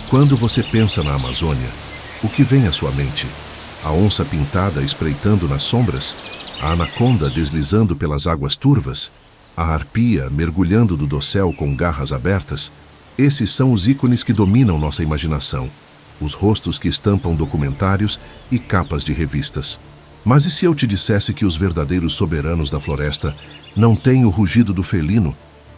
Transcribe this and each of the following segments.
Quando você pensa na Amazônia, o que vem à sua mente? A onça pintada espreitando nas sombras? A anaconda deslizando pelas águas turvas? A arpia mergulhando do dossel com garras abertas? Esses são os ícones que dominam nossa imaginação, os rostos que estampam documentários e capas de revistas. Mas e se eu te dissesse que os verdadeiros soberanos da floresta não têm o rugido do felino,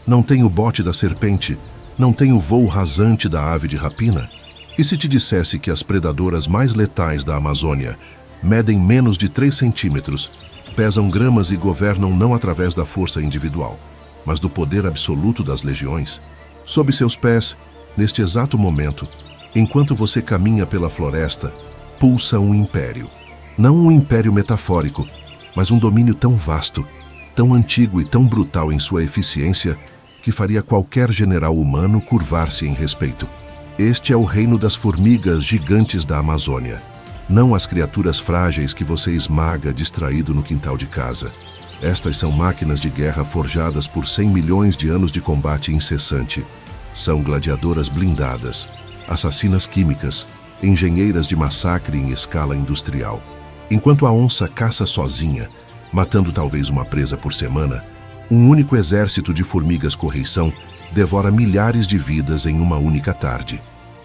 não têm o bote da serpente, não têm o voo rasante da ave de rapina? E se te dissesse que as predadoras mais letais da Amazônia medem menos de 3 centímetros, pesam gramas e governam não através da força individual, mas do poder absoluto das legiões? Sob seus pés, neste exato momento, enquanto você caminha pela floresta, pulsa um império. Não um império metafórico, mas um domínio tão vasto, tão antigo e tão brutal em sua eficiência, que faria qualquer general humano curvar-se em respeito. Este é o reino das formigas gigantes da Amazônia, não as criaturas frágeis que você esmaga distraído no quintal de casa. Estas são máquinas de guerra forjadas por 100 milhões de anos de combate incessante. São gladiadoras blindadas, assassinas químicas, engenheiras de massacre em escala industrial. Enquanto a onça caça sozinha, matando talvez uma presa por semana, um único exército de formigas correição devora milhares de vidas em uma única tarde.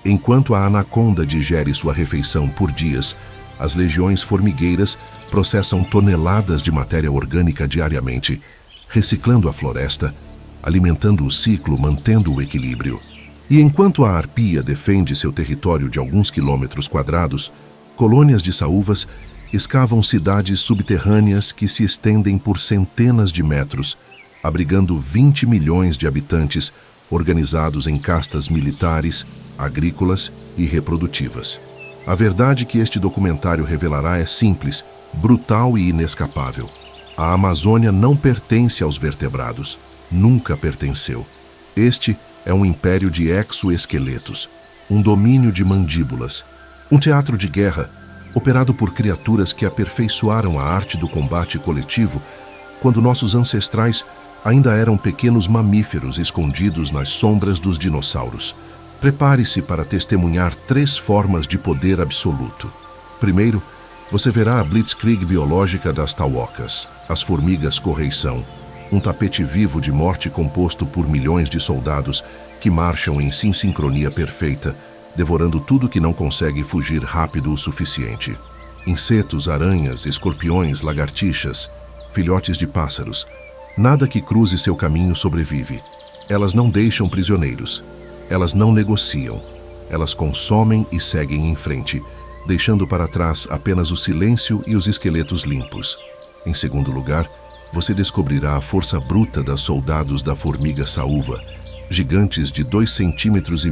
Enquanto a anaconda digere sua refeição por dias, as legiões formigueiras processam toneladas de matéria orgânica diariamente, reciclando a floresta, alimentando o ciclo, mantendo o equilíbrio. E enquanto a arpia defende seu território de alguns quilômetros quadrados, colônias de saúvas escavam cidades subterrâneas que se estendem por centenas de metros, abrigando 20 milhões de habitantes organizados em castas militares, agrícolas e reprodutivas. A verdade que este documentário revelará é simples, brutal e inescapável. A Amazônia não pertence aos vertebrados, nunca pertenceu. Este é um império de exoesqueletos, um domínio de mandíbulas, um teatro de guerra operado por criaturas que aperfeiçoaram a arte do combate coletivo quando nossos ancestrais ainda eram pequenos mamíferos escondidos nas sombras dos dinossauros. Prepare-se para testemunhar 3 formas de poder absoluto. Primeiro, você verá a blitzkrieg biológica das tauocas, as formigas correição, um tapete vivo de morte composto por milhões de soldados que marcham em sincronia perfeita, devorando tudo que não consegue fugir rápido o suficiente. Insetos, aranhas, escorpiões, lagartixas, filhotes de pássaros. Nada que cruze seu caminho sobrevive. Elas não deixam prisioneiros. Elas não negociam. Elas consomem e seguem em frente, deixando para trás apenas o silêncio e os esqueletos limpos. Em segundo lugar, você descobrirá a força bruta das soldados da formiga saúva, gigantes de 2,5 centímetros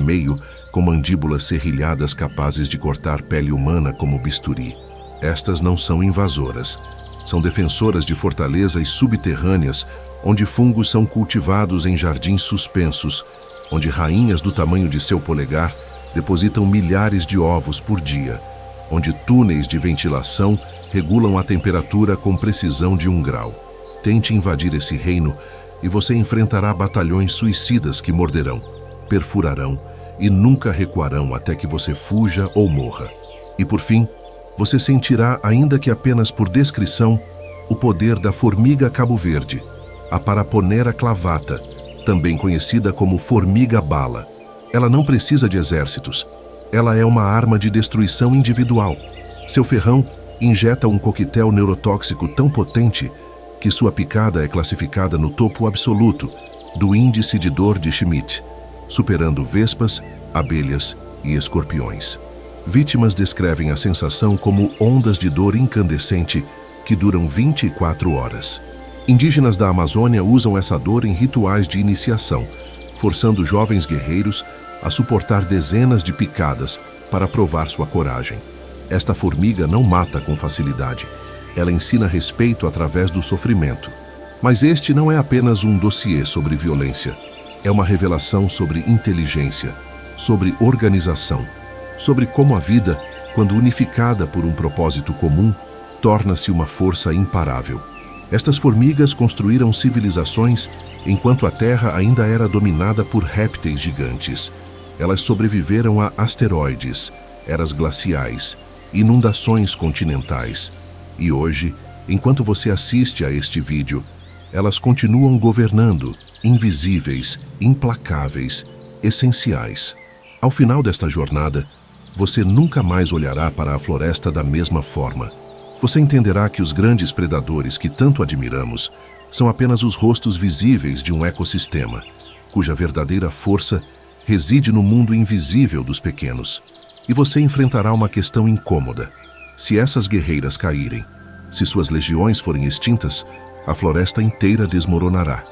com mandíbulas serrilhadas capazes de cortar pele humana como bisturi. Estas não são invasoras. São defensoras de fortalezas subterrâneas, onde fungos são cultivados em jardins suspensos, onde rainhas do tamanho de seu polegar depositam milhares de ovos por dia, onde túneis de ventilação regulam a temperatura com precisão de 1 grau. Tente invadir esse reino e você enfrentará batalhões suicidas que morderão, perfurarão e nunca recuarão até que você fuja ou morra. E por fim, você sentirá, ainda que apenas por descrição, o poder da formiga cabo-verde, a Paraponera clavata, também conhecida como formiga-bala. Ela não precisa de exércitos. Ela é uma arma de destruição individual. Seu ferrão injeta um coquetel neurotóxico tão potente que sua picada é classificada no topo absoluto do índice de dor de Schmidt, superando vespas, abelhas e escorpiões. Vítimas descrevem a sensação como ondas de dor incandescente que duram 24 horas. Indígenas da Amazônia usam essa dor em rituais de iniciação, forçando jovens guerreiros a suportar dezenas de picadas para provar sua coragem. Esta formiga não mata com facilidade. Ela ensina respeito através do sofrimento. Mas este não é apenas um dossiê sobre violência. É uma revelação sobre inteligência, sobre organização, sobre como a vida, quando unificada por um propósito comum, torna-se uma força imparável. Estas formigas construíram civilizações enquanto a Terra ainda era dominada por répteis gigantes. Elas sobreviveram a asteroides, eras glaciais, inundações continentais. E hoje, enquanto você assiste a este vídeo, elas continuam governando, invisíveis, implacáveis, essenciais. Ao final desta jornada, você nunca mais olhará para a floresta da mesma forma. Você entenderá que os grandes predadores que tanto admiramos são apenas os rostos visíveis de um ecossistema, cuja verdadeira força reside no mundo invisível dos pequenos. E você enfrentará uma questão incômoda. Se essas guerreiras caírem, se suas legiões forem extintas, a floresta inteira desmoronará.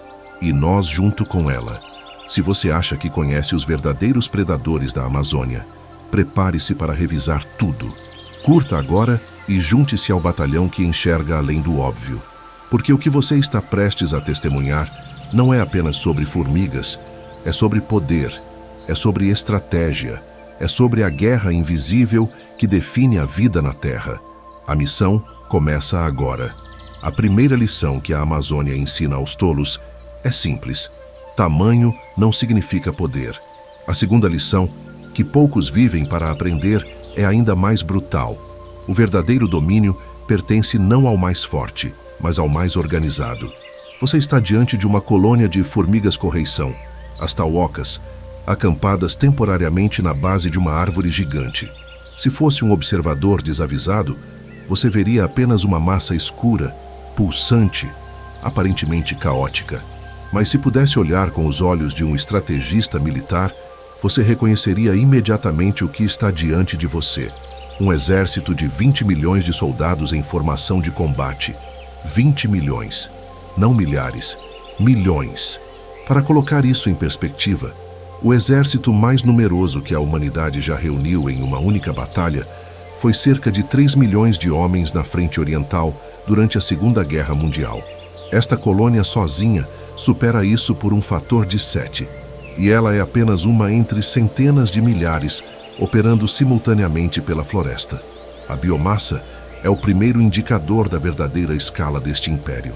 E nós junto com ela. Se você acha que conhece os verdadeiros predadores da Amazônia, prepare-se para revisar tudo. Curta agora e junte-se ao batalhão que enxerga além do óbvio. Porque o que você está prestes a testemunhar não é apenas sobre formigas, é sobre poder, é sobre estratégia, é sobre a guerra invisível que define a vida na Terra. A missão começa agora. A primeira lição que a Amazônia ensina aos tolos é simples. Tamanho não significa poder. A segunda lição, que poucos vivem para aprender, é ainda mais brutal. O verdadeiro domínio pertence não ao mais forte, mas ao mais organizado. Você está diante de uma colônia de formigas correição, as tauocas, acampadas temporariamente na base de uma árvore gigante. Se fosse um observador desavisado, você veria apenas uma massa escura, pulsante, aparentemente caótica. Mas se pudesse olhar com os olhos de um estrategista militar, você reconheceria imediatamente o que está diante de você. Um exército de 20 milhões de soldados em formação de combate. 20 milhões. Não milhares. Milhões. Para colocar isso em perspectiva, o exército mais numeroso que a humanidade já reuniu em uma única batalha foi cerca de 3 milhões de homens na frente oriental durante a Segunda Guerra Mundial. Esta colônia sozinha supera isso por um fator de 7. E ela é apenas uma entre centenas de milhares operando simultaneamente pela floresta. A biomassa é o primeiro indicador da verdadeira escala deste império.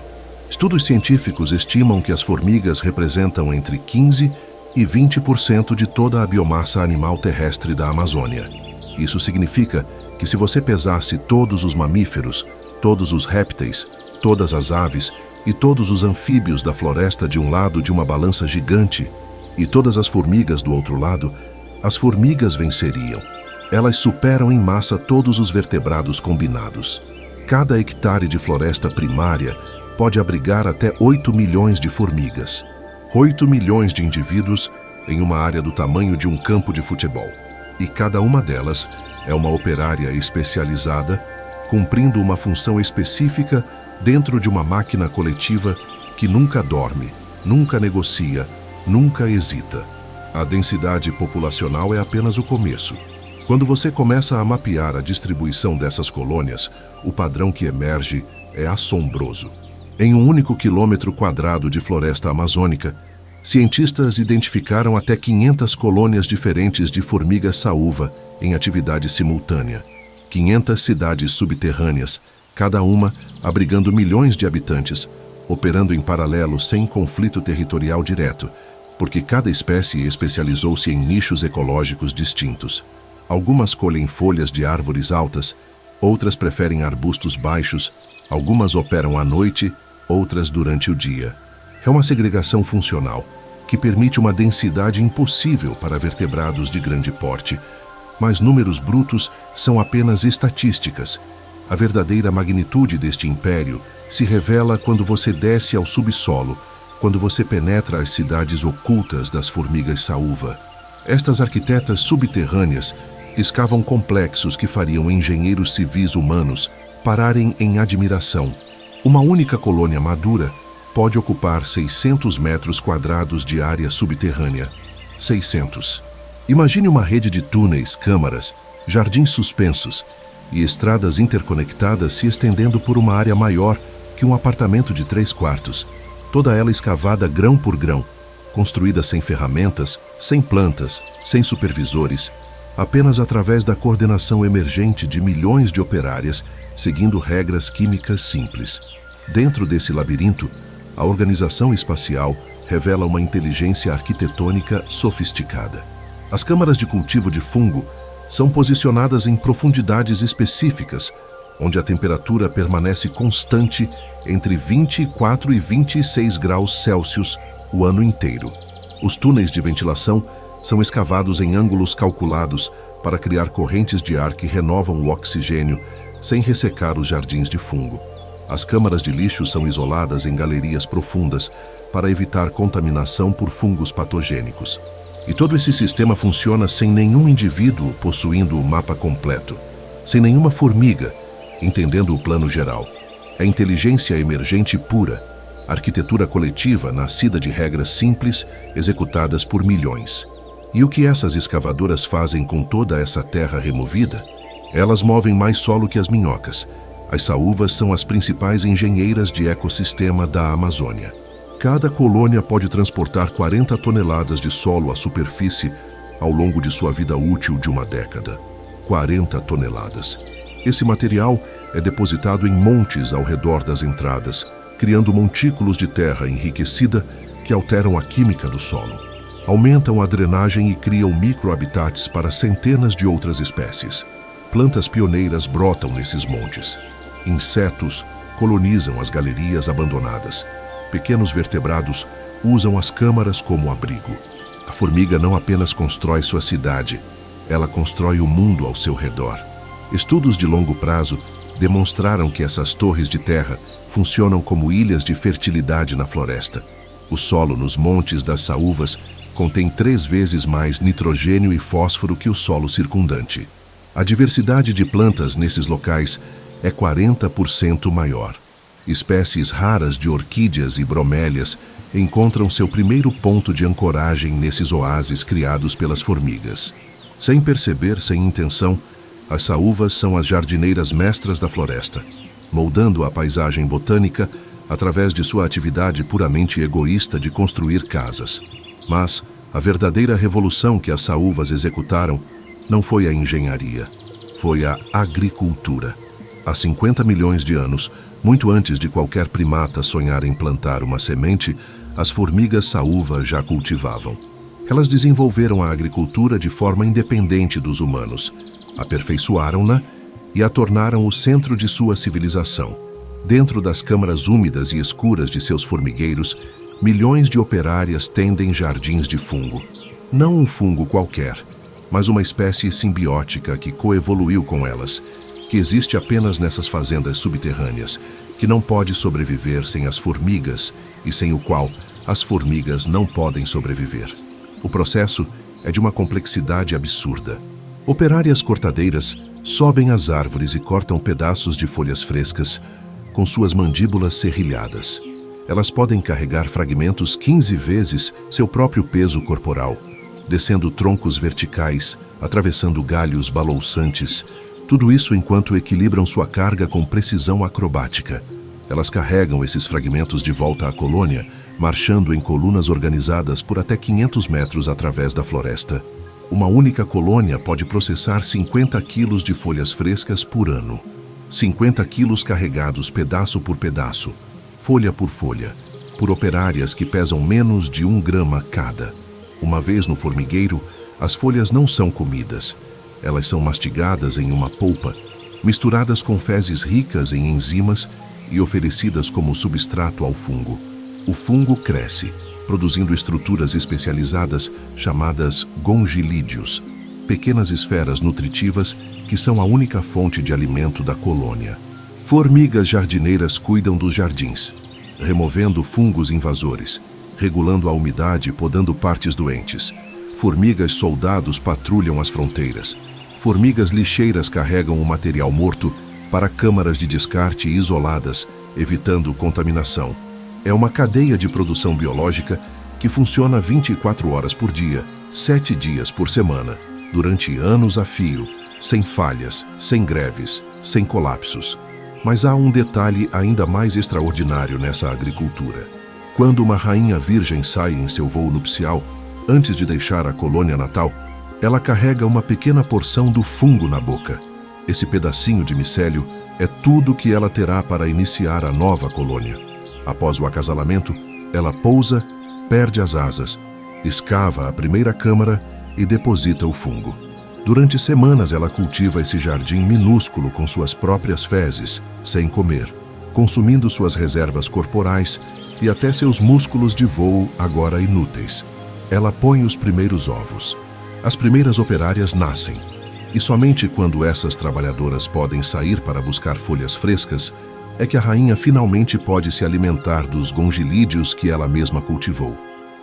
Estudos científicos estimam que as formigas representam entre 15% e 20% de toda a biomassa animal terrestre da Amazônia. Isso significa que se você pesasse todos os mamíferos, todos os répteis, todas as aves e todos os anfíbios da floresta de um lado de uma balança gigante e todas as formigas do outro lado, as formigas venceriam. Elas superam em massa todos os vertebrados combinados. Cada hectare de floresta primária pode abrigar até 8 milhões de formigas. 8 milhões de indivíduos em uma área do tamanho de um campo de futebol. E cada uma delas é uma operária especializada, cumprindo uma função específica dentro de uma máquina coletiva que nunca dorme, nunca negocia, nunca hesita. A densidade populacional é apenas o começo. Quando você começa a mapear a distribuição dessas colônias, o padrão que emerge é assombroso. Em um único quilômetro quadrado de floresta amazônica, cientistas identificaram até 500 colônias diferentes de formigas saúva em atividade simultânea. 500 cidades subterrâneas, cada uma abrigando milhões de habitantes, operando em paralelo sem conflito territorial direto, porque cada espécie especializou-se em nichos ecológicos distintos. Algumas colhem folhas de árvores altas, outras preferem arbustos baixos, algumas operam à noite, outras durante o dia. É uma segregação funcional, que permite uma densidade impossível para vertebrados de grande porte, mas números brutos são apenas estatísticas. A verdadeira magnitude deste império se revela quando você desce ao subsolo, quando você penetra as cidades ocultas das formigas saúva. Estas arquitetas subterrâneas escavam complexos que fariam engenheiros civis humanos pararem em admiração. Uma única colônia madura pode ocupar 600 metros quadrados de área subterrânea. 600. Imagine uma rede de túneis, câmaras, jardins suspensos e estradas interconectadas se estendendo por uma área maior que um apartamento de 3 quartos, toda ela escavada grão por grão, construída sem ferramentas, sem plantas, sem supervisores, apenas através da coordenação emergente de milhões de operárias, seguindo regras químicas simples. Dentro desse labirinto, a organização espacial revela uma inteligência arquitetônica sofisticada. As câmaras de cultivo de fungo são posicionadas em profundidades específicas, onde a temperatura permanece constante entre 24 e 26 graus Celsius o ano inteiro. Os túneis de ventilação são escavados em ângulos calculados para criar correntes de ar que renovam o oxigênio sem ressecar os jardins de fungo. As câmaras de lixo são isoladas em galerias profundas para evitar contaminação por fungos patogênicos. E todo esse sistema funciona sem nenhum indivíduo possuindo o mapa completo, sem nenhuma formiga entendendo o plano geral. É inteligência emergente pura, arquitetura coletiva nascida de regras simples executadas por milhões. E o que essas escavadoras fazem com toda essa terra removida? Elas movem mais solo que as minhocas. As saúvas são as principais engenheiras de ecossistema da Amazônia. Cada colônia pode transportar 40 toneladas de solo à superfície ao longo de sua vida útil de uma década. 40 toneladas. Esse material é depositado em montes ao redor das entradas, criando montículos de terra enriquecida que alteram a química do solo. Aumentam a drenagem e criam microhabitats para centenas de outras espécies. Plantas pioneiras brotam nesses montes. Insetos colonizam as galerias abandonadas. Pequenos vertebrados usam as câmaras como abrigo. A formiga não apenas constrói sua cidade, ela constrói o mundo ao seu redor. Estudos de longo prazo demonstraram que essas torres de terra funcionam como ilhas de fertilidade na floresta. O solo nos montes das saúvas contém 3 vezes mais nitrogênio e fósforo que o solo circundante. A diversidade de plantas nesses locais é 40% maior. Espécies raras de orquídeas e bromélias encontram seu primeiro ponto de ancoragem nesses oásis criados pelas formigas. Sem perceber, sem intenção, as saúvas são as jardineiras mestras da floresta, moldando a paisagem botânica através de sua atividade puramente egoísta de construir casas. Mas a verdadeira revolução que as saúvas executaram não foi a engenharia, foi a agricultura. Há 50 milhões de anos, muito antes de qualquer primata sonhar em plantar uma semente, as formigas saúva já cultivavam. Elas desenvolveram a agricultura de forma independente dos humanos, aperfeiçoaram-na e a tornaram o centro de sua civilização. Dentro das câmaras úmidas e escuras de seus formigueiros, milhões de operárias tendem jardins de fungo. Não um fungo qualquer, mas uma espécie simbiótica que coevoluiu com elas, que existe apenas nessas fazendas subterrâneas, que não pode sobreviver sem as formigas e sem o qual as formigas não podem sobreviver. O processo é de uma complexidade absurda. Operárias cortadeiras sobem as árvores e cortam pedaços de folhas frescas com suas mandíbulas serrilhadas. Elas podem carregar fragmentos 15 vezes seu próprio peso corporal, descendo troncos verticais, atravessando galhos balouçantes, tudo isso enquanto equilibram sua carga com precisão acrobática. Elas carregam esses fragmentos de volta à colônia, marchando em colunas organizadas por até 500 metros através da floresta. Uma única colônia pode processar 50 quilos de folhas frescas por ano. 50 quilos carregados pedaço por pedaço, folha por folha, por operárias que pesam menos de 1 grama cada. Uma vez no formigueiro, as folhas não são comidas. Elas são mastigadas em uma polpa, misturadas com fezes ricas em enzimas e oferecidas como substrato ao fungo. O fungo cresce, produzindo estruturas especializadas chamadas gongilídeos, pequenas esferas nutritivas que são a única fonte de alimento da colônia. Formigas jardineiras cuidam dos jardins, removendo fungos invasores, regulando a umidade e podando partes doentes. Formigas soldados patrulham as fronteiras. Formigas lixeiras carregam o material morto para câmaras de descarte isoladas, evitando contaminação. É uma cadeia de produção biológica que funciona 24 horas por dia, 7 dias por semana, durante anos a fio, sem falhas, sem greves, sem colapsos. Mas há um detalhe ainda mais extraordinário nessa agricultura. Quando uma rainha virgem sai em seu voo nupcial, antes de deixar a colônia natal, ela carrega uma pequena porção do fungo na boca. Esse pedacinho de micélio é tudo que ela terá para iniciar a nova colônia. Após o acasalamento, ela pousa, perde as asas, escava a primeira câmara e deposita o fungo. Durante semanas ela cultiva esse jardim minúsculo com suas próprias fezes, sem comer, consumindo suas reservas corporais e até seus músculos de voo agora inúteis. Ela põe os primeiros ovos. As primeiras operárias nascem. E somente quando essas trabalhadoras podem sair para buscar folhas frescas, é que a rainha finalmente pode se alimentar dos gongilídeos que ela mesma cultivou.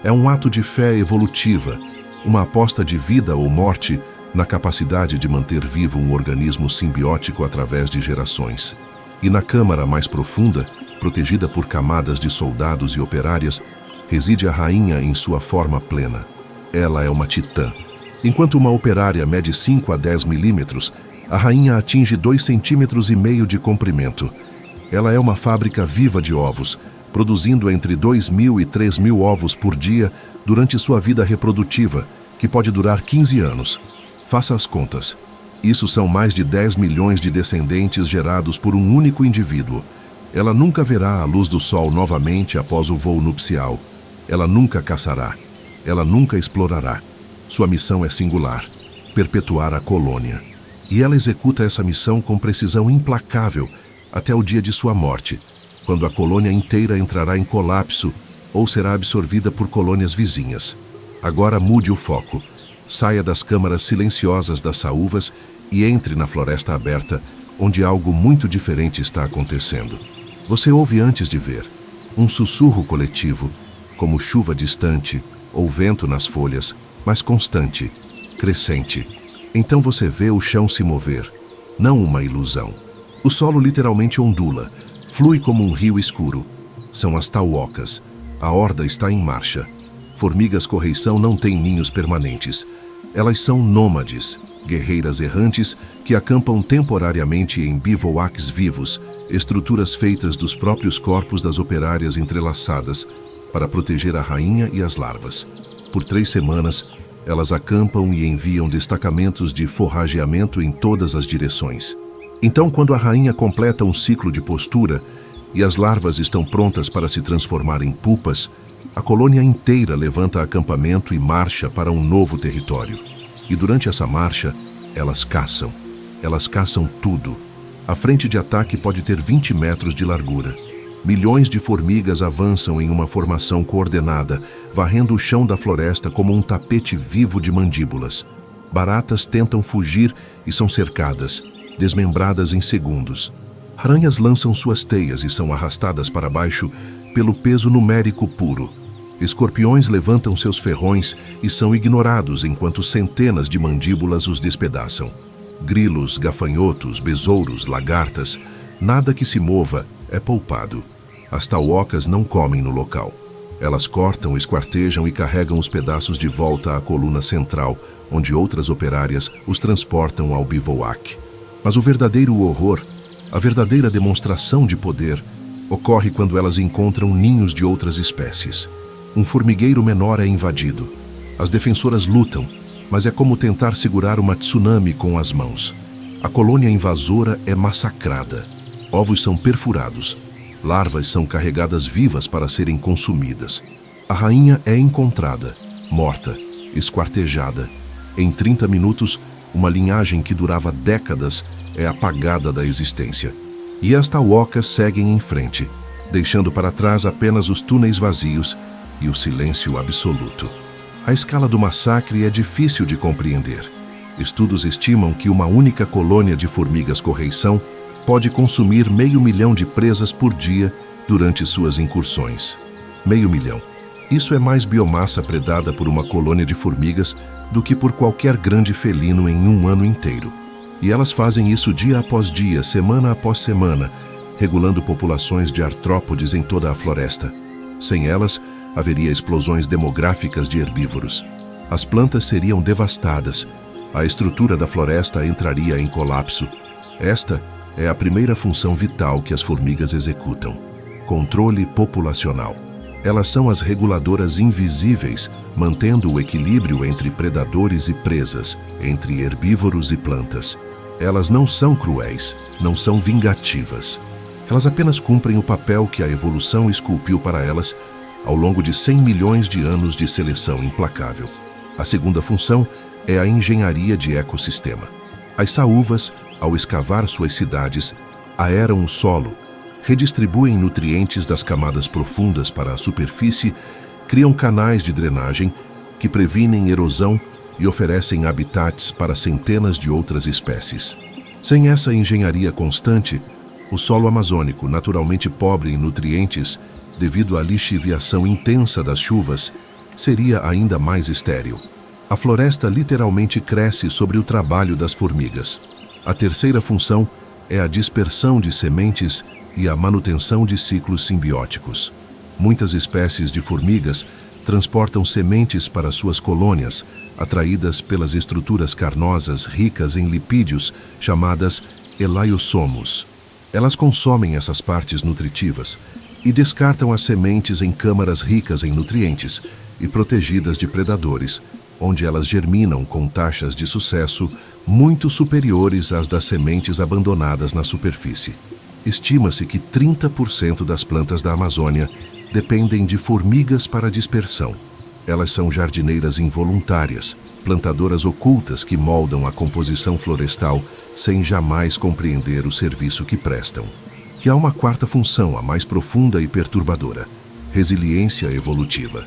É um ato de fé evolutiva, uma aposta de vida ou morte na capacidade de manter vivo um organismo simbiótico através de gerações. E na câmara mais profunda, protegida por camadas de soldados e operárias, reside a rainha em sua forma plena. Ela é uma titã. Enquanto uma operária mede 5 a 10 milímetros, a rainha atinge 2,5 cm de comprimento. Ela é uma fábrica viva de ovos, produzindo entre 2.000 e 3.000 ovos por dia durante sua vida reprodutiva, que pode durar 15 anos. Faça as contas. Isso são mais de 10 milhões de descendentes gerados por um único indivíduo. Ela nunca verá a luz do sol novamente após o voo nupcial. Ela nunca caçará. Ela nunca explorará. Sua missão é singular: perpetuar a colônia. E ela executa essa missão com precisão implacável até o dia de sua morte, quando a colônia inteira entrará em colapso ou será absorvida por colônias vizinhas. Agora mude o foco. Saia das câmaras silenciosas das saúvas e entre na floresta aberta, onde algo muito diferente está acontecendo. Você ouve antes de ver um sussurro coletivo, como chuva distante ou vento nas folhas, mas constante, crescente. Então você vê o chão se mover, não uma ilusão. O solo literalmente ondula, flui como um rio escuro. São as tauocas. A horda está em marcha. Formigas correição não têm ninhos permanentes. Elas são nômades, guerreiras errantes que acampam temporariamente em bivouacs vivos, estruturas feitas dos próprios corpos das operárias entrelaçadas, para proteger a rainha e as larvas. Por 3 semanas, elas acampam e enviam destacamentos de forrageamento em todas as direções. Então, quando a rainha completa um ciclo de postura e as larvas estão prontas para se transformar em pupas, a colônia inteira levanta acampamento e marcha para um novo território. E durante essa marcha, elas caçam. Elas caçam tudo. A frente de ataque pode ter 20 metros de largura. Milhões de formigas avançam em uma formação coordenada, varrendo o chão da floresta como um tapete vivo de mandíbulas. Baratas tentam fugir e são cercadas, desmembradas em segundos. Aranhas lançam suas teias e são arrastadas para baixo pelo peso numérico puro. Escorpiões levantam seus ferrões e são ignorados enquanto centenas de mandíbulas os despedaçam. Grilos, gafanhotos, besouros, lagartas, nada que se mova é poupado. As tauocas não comem no local. Elas cortam, esquartejam e carregam os pedaços de volta à coluna central, onde outras operárias os transportam ao bivouac. Mas o verdadeiro horror, a verdadeira demonstração de poder, ocorre quando elas encontram ninhos de outras espécies. Um formigueiro menor é invadido. As defensoras lutam, mas é como tentar segurar uma tsunami com as mãos. A colônia invasora é massacrada. Ovos são perfurados. Larvas são carregadas vivas para serem consumidas. A rainha é encontrada, morta, esquartejada. Em 30 minutos, uma linhagem que durava décadas é apagada da existência. E as tauocas seguem em frente, deixando para trás apenas os túneis vazios e o silêncio absoluto. A escala do massacre é difícil de compreender. Estudos estimam que uma única colônia de formigas correição pode consumir 500 mil de presas por dia durante suas incursões. 500 mil. Isso é mais biomassa predada por uma colônia de formigas do que por qualquer grande felino em um ano inteiro. E elas fazem isso dia após dia, semana após semana, regulando populações de artrópodes em toda a floresta. Sem elas, haveria explosões demográficas de herbívoros. As plantas seriam devastadas. A estrutura da floresta entraria em colapso. Esta é a primeira função vital que as formigas executam: controle populacional. Elas são as reguladoras invisíveis, mantendo o equilíbrio entre predadores e presas, entre herbívoros e plantas. Elas não são cruéis, não são vingativas. Elas apenas cumprem o papel que a evolução esculpiu para elas ao longo de 100 milhões de anos de seleção implacável. A segunda função é a engenharia de ecossistema. As saúvas, ao escavar suas cidades, aeram o solo, redistribuem nutrientes das camadas profundas para a superfície, criam canais de drenagem que previnem erosão e oferecem habitats para centenas de outras espécies. Sem essa engenharia constante, o solo amazônico, naturalmente pobre em nutrientes devido à lixiviação intensa das chuvas, seria ainda mais estéril. A floresta literalmente cresce sobre o trabalho das formigas. A terceira função é a dispersão de sementes e a manutenção de ciclos simbióticos. Muitas espécies de formigas transportam sementes para suas colônias, atraídas pelas estruturas carnosas ricas em lipídios chamadas elaiosomos. Elas consomem essas partes nutritivas e descartam as sementes em câmaras ricas em nutrientes e protegidas de predadores, onde elas germinam com taxas de sucesso muito superiores às das sementes abandonadas na superfície. Estima-se que 30% das plantas da Amazônia dependem de formigas para a dispersão. Elas são jardineiras involuntárias, plantadoras ocultas que moldam a composição florestal sem jamais compreender o serviço que prestam. E há uma quarta função, a mais profunda e perturbadora: resiliência evolutiva.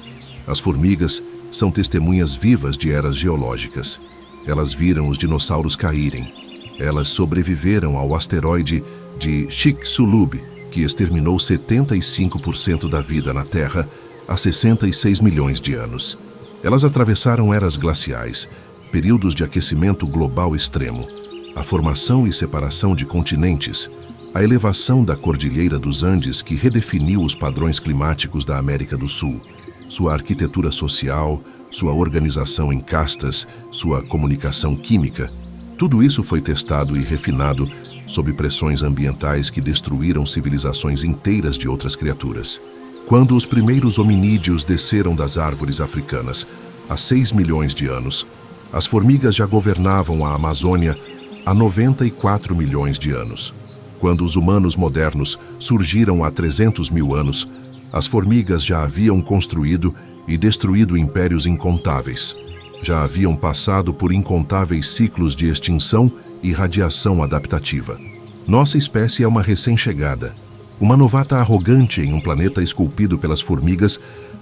As formigas são testemunhas vivas de eras geológicas. Elas viram os dinossauros caírem. Elas sobreviveram ao asteroide de Chicxulub, que exterminou 75% da vida na Terra há 66 milhões de anos. Elas atravessaram eras glaciais, períodos de aquecimento global extremo, a formação e separação de continentes, a elevação da Cordilheira dos Andes, que redefiniu os padrões climáticos da América do Sul, sua arquitetura social, sua organização em castas, sua comunicação química. Tudo isso foi testado e refinado sob pressões ambientais que destruíram civilizações inteiras de outras criaturas. Quando os primeiros hominídeos desceram das árvores africanas, há 6 milhões de anos, as formigas já governavam a Amazônia há 94 milhões de anos. Quando os humanos modernos surgiram há 300 mil anos, as formigas já haviam construído e destruído impérios incontáveis. Já haviam passado por incontáveis ciclos de extinção e radiação adaptativa. Nossa espécie é uma recém-chegada, uma novata arrogante em um planeta esculpido pelas formigas,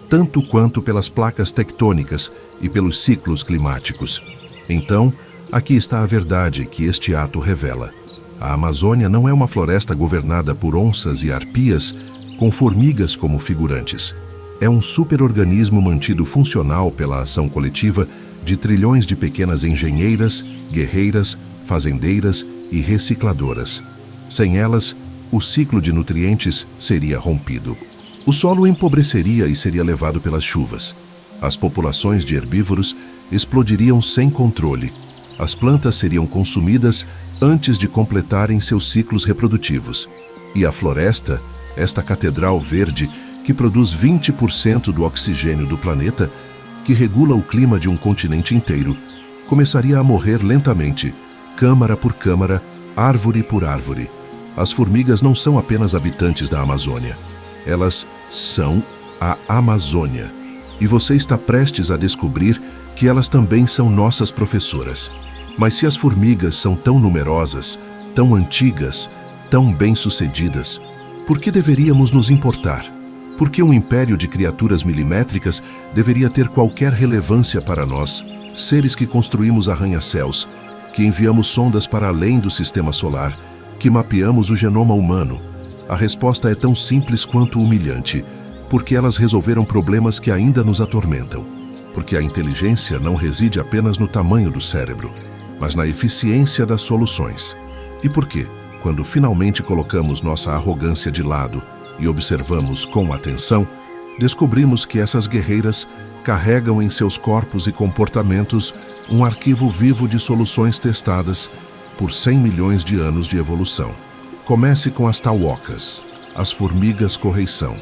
tanto quanto pelas placas tectônicas e pelos ciclos climáticos. Então, aqui está a verdade que este ato revela. A Amazônia não é uma floresta governada por onças e arpias com formigas como figurantes. É um superorganismo mantido funcional pela ação coletiva de trilhões de pequenas engenheiras, guerreiras, fazendeiras e recicladoras. Sem elas, o ciclo de nutrientes seria rompido. O solo empobreceria e seria levado pelas chuvas. As populações de herbívoros explodiriam sem controle. As plantas seriam consumidas antes de completarem seus ciclos reprodutivos. E a floresta, esta catedral verde que produz 20% do oxigênio do planeta, que regula o clima de um continente inteiro, começaria a morrer lentamente, câmara por câmara, árvore por árvore. As formigas não são apenas habitantes da Amazônia. Elas são a Amazônia. E você está prestes a descobrir que elas também são nossas professoras. Mas se as formigas são tão numerosas, tão antigas, tão bem-sucedidas, por que deveríamos nos importar? Por que um império de criaturas milimétricas deveria ter qualquer relevância para nós, seres que construímos arranha-céus, que enviamos sondas para além do sistema solar, que mapeamos o genoma humano? A resposta é tão simples quanto humilhante, porque elas resolveram problemas que ainda nos atormentam. Porque a inteligência não reside apenas no tamanho do cérebro, mas na eficiência das soluções. E por quê? Quando finalmente colocamos nossa arrogância de lado e observamos com atenção, descobrimos que essas guerreiras carregam em seus corpos e comportamentos um arquivo vivo de soluções testadas por 100 milhões de anos de evolução. Comece com as tauocas, as formigas correição.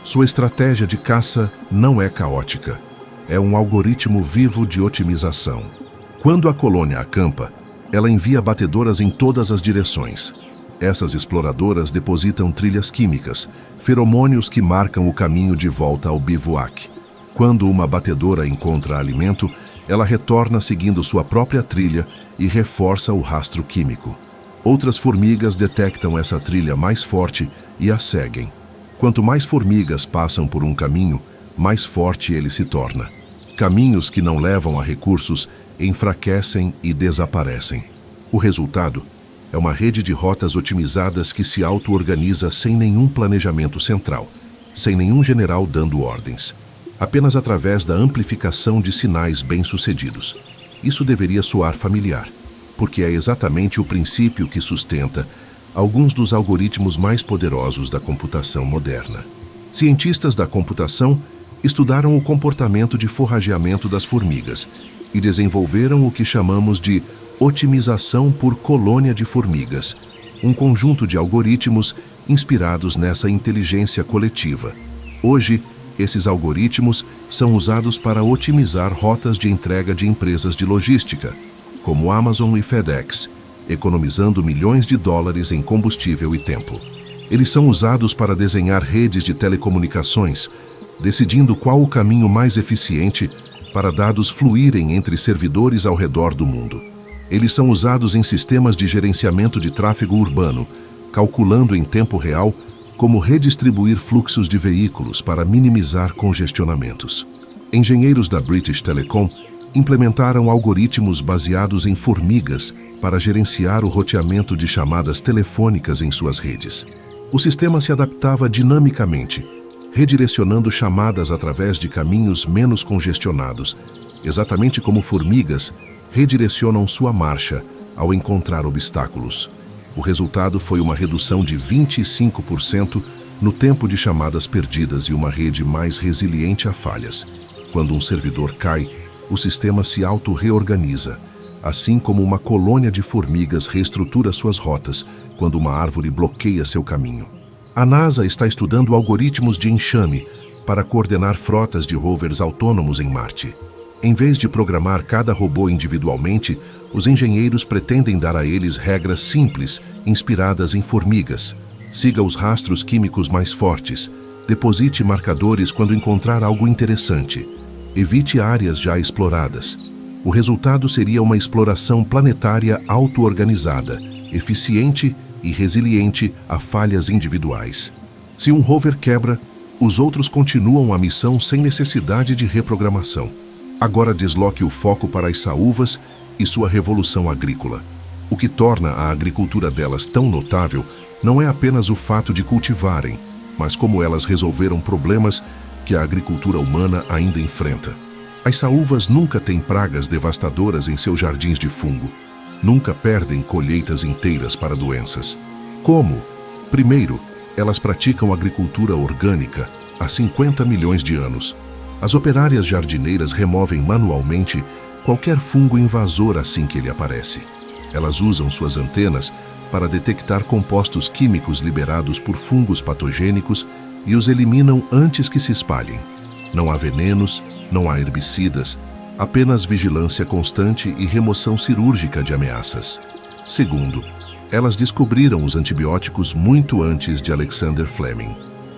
Sua estratégia de caça não é caótica, é um algoritmo vivo de otimização. Quando a colônia acampa, ela envia batedoras em todas as direções. Essas exploradoras depositam trilhas químicas, feromônios que marcam o caminho de volta ao bivouac. Quando uma batedora encontra alimento, Ela retorna seguindo sua própria trilha e reforça o rastro químico. Outras formigas detectam essa trilha mais forte e a seguem. Quanto mais formigas passam por um caminho, mais forte ele se torna. Caminhos que não levam a recursos enfraquecem e desaparecem. O resultado é uma rede de rotas otimizadas que se auto-organiza sem nenhum planejamento central, sem nenhum general dando ordens, apenas através da amplificação de sinais bem-sucedidos. Isso deveria soar familiar, porque é exatamente o princípio que sustenta alguns dos algoritmos mais poderosos da computação moderna. Cientistas da computação estudaram o comportamento de forrageamento das formigas e desenvolveram o que chamamos de otimização por colônia de formigas, um conjunto de algoritmos inspirados nessa inteligência coletiva. Hoje, esses algoritmos são usados para otimizar rotas de entrega de empresas de logística, como Amazon e FedEx, economizando milhões de dólares em combustível e tempo. Eles são usados para desenhar redes de telecomunicações, decidindo qual o caminho mais eficiente para dados fluírem entre servidores ao redor do mundo. Eles são usados em sistemas de gerenciamento de tráfego urbano, calculando em tempo real como redistribuir fluxos de veículos para minimizar congestionamentos. Engenheiros da British Telecom implementaram algoritmos baseados em formigas para gerenciar o roteamento de chamadas telefônicas em suas redes. O sistema se adaptava dinamicamente, redirecionando chamadas através de caminhos menos congestionados, exatamente como formigas redirecionam sua marcha ao encontrar obstáculos. O resultado foi uma redução de 25% no tempo de chamadas perdidas e uma rede mais resiliente a falhas. Quando um servidor cai, o sistema se auto-reorganiza, assim como uma colônia de formigas reestrutura suas rotas quando uma árvore bloqueia seu caminho. A NASA está estudando algoritmos de enxame para coordenar frotas de rovers autônomos em Marte. Em vez de programar cada robô individualmente, os engenheiros pretendem dar a eles regras simples, inspiradas em formigas. Siga os rastros químicos mais fortes. Deposite marcadores quando encontrar algo interessante. Evite áreas já exploradas. O resultado seria uma exploração planetária auto-organizada, eficiente e resiliente a falhas individuais. Se um rover quebra, os outros continuam a missão sem necessidade de reprogramação. Agora desloque o foco para as saúvas e sua revolução agrícola. O que torna a agricultura delas tão notável não é apenas o fato de cultivarem, mas como elas resolveram problemas que a agricultura humana ainda enfrenta. As saúvas nunca têm pragas devastadoras em seus jardins de fungo. Nunca perdem colheitas inteiras para doenças. Como? Primeiro, elas praticam agricultura orgânica há 50 milhões de anos. As operárias jardineiras removem manualmente qualquer fungo invasor assim que ele aparece. Elas usam suas antenas para detectar compostos químicos liberados por fungos patogênicos e os eliminam antes que se espalhem. Não há venenos, não há herbicidas, apenas vigilância constante e remoção cirúrgica de ameaças. Segundo, elas descobriram os antibióticos muito antes de Alexander Fleming.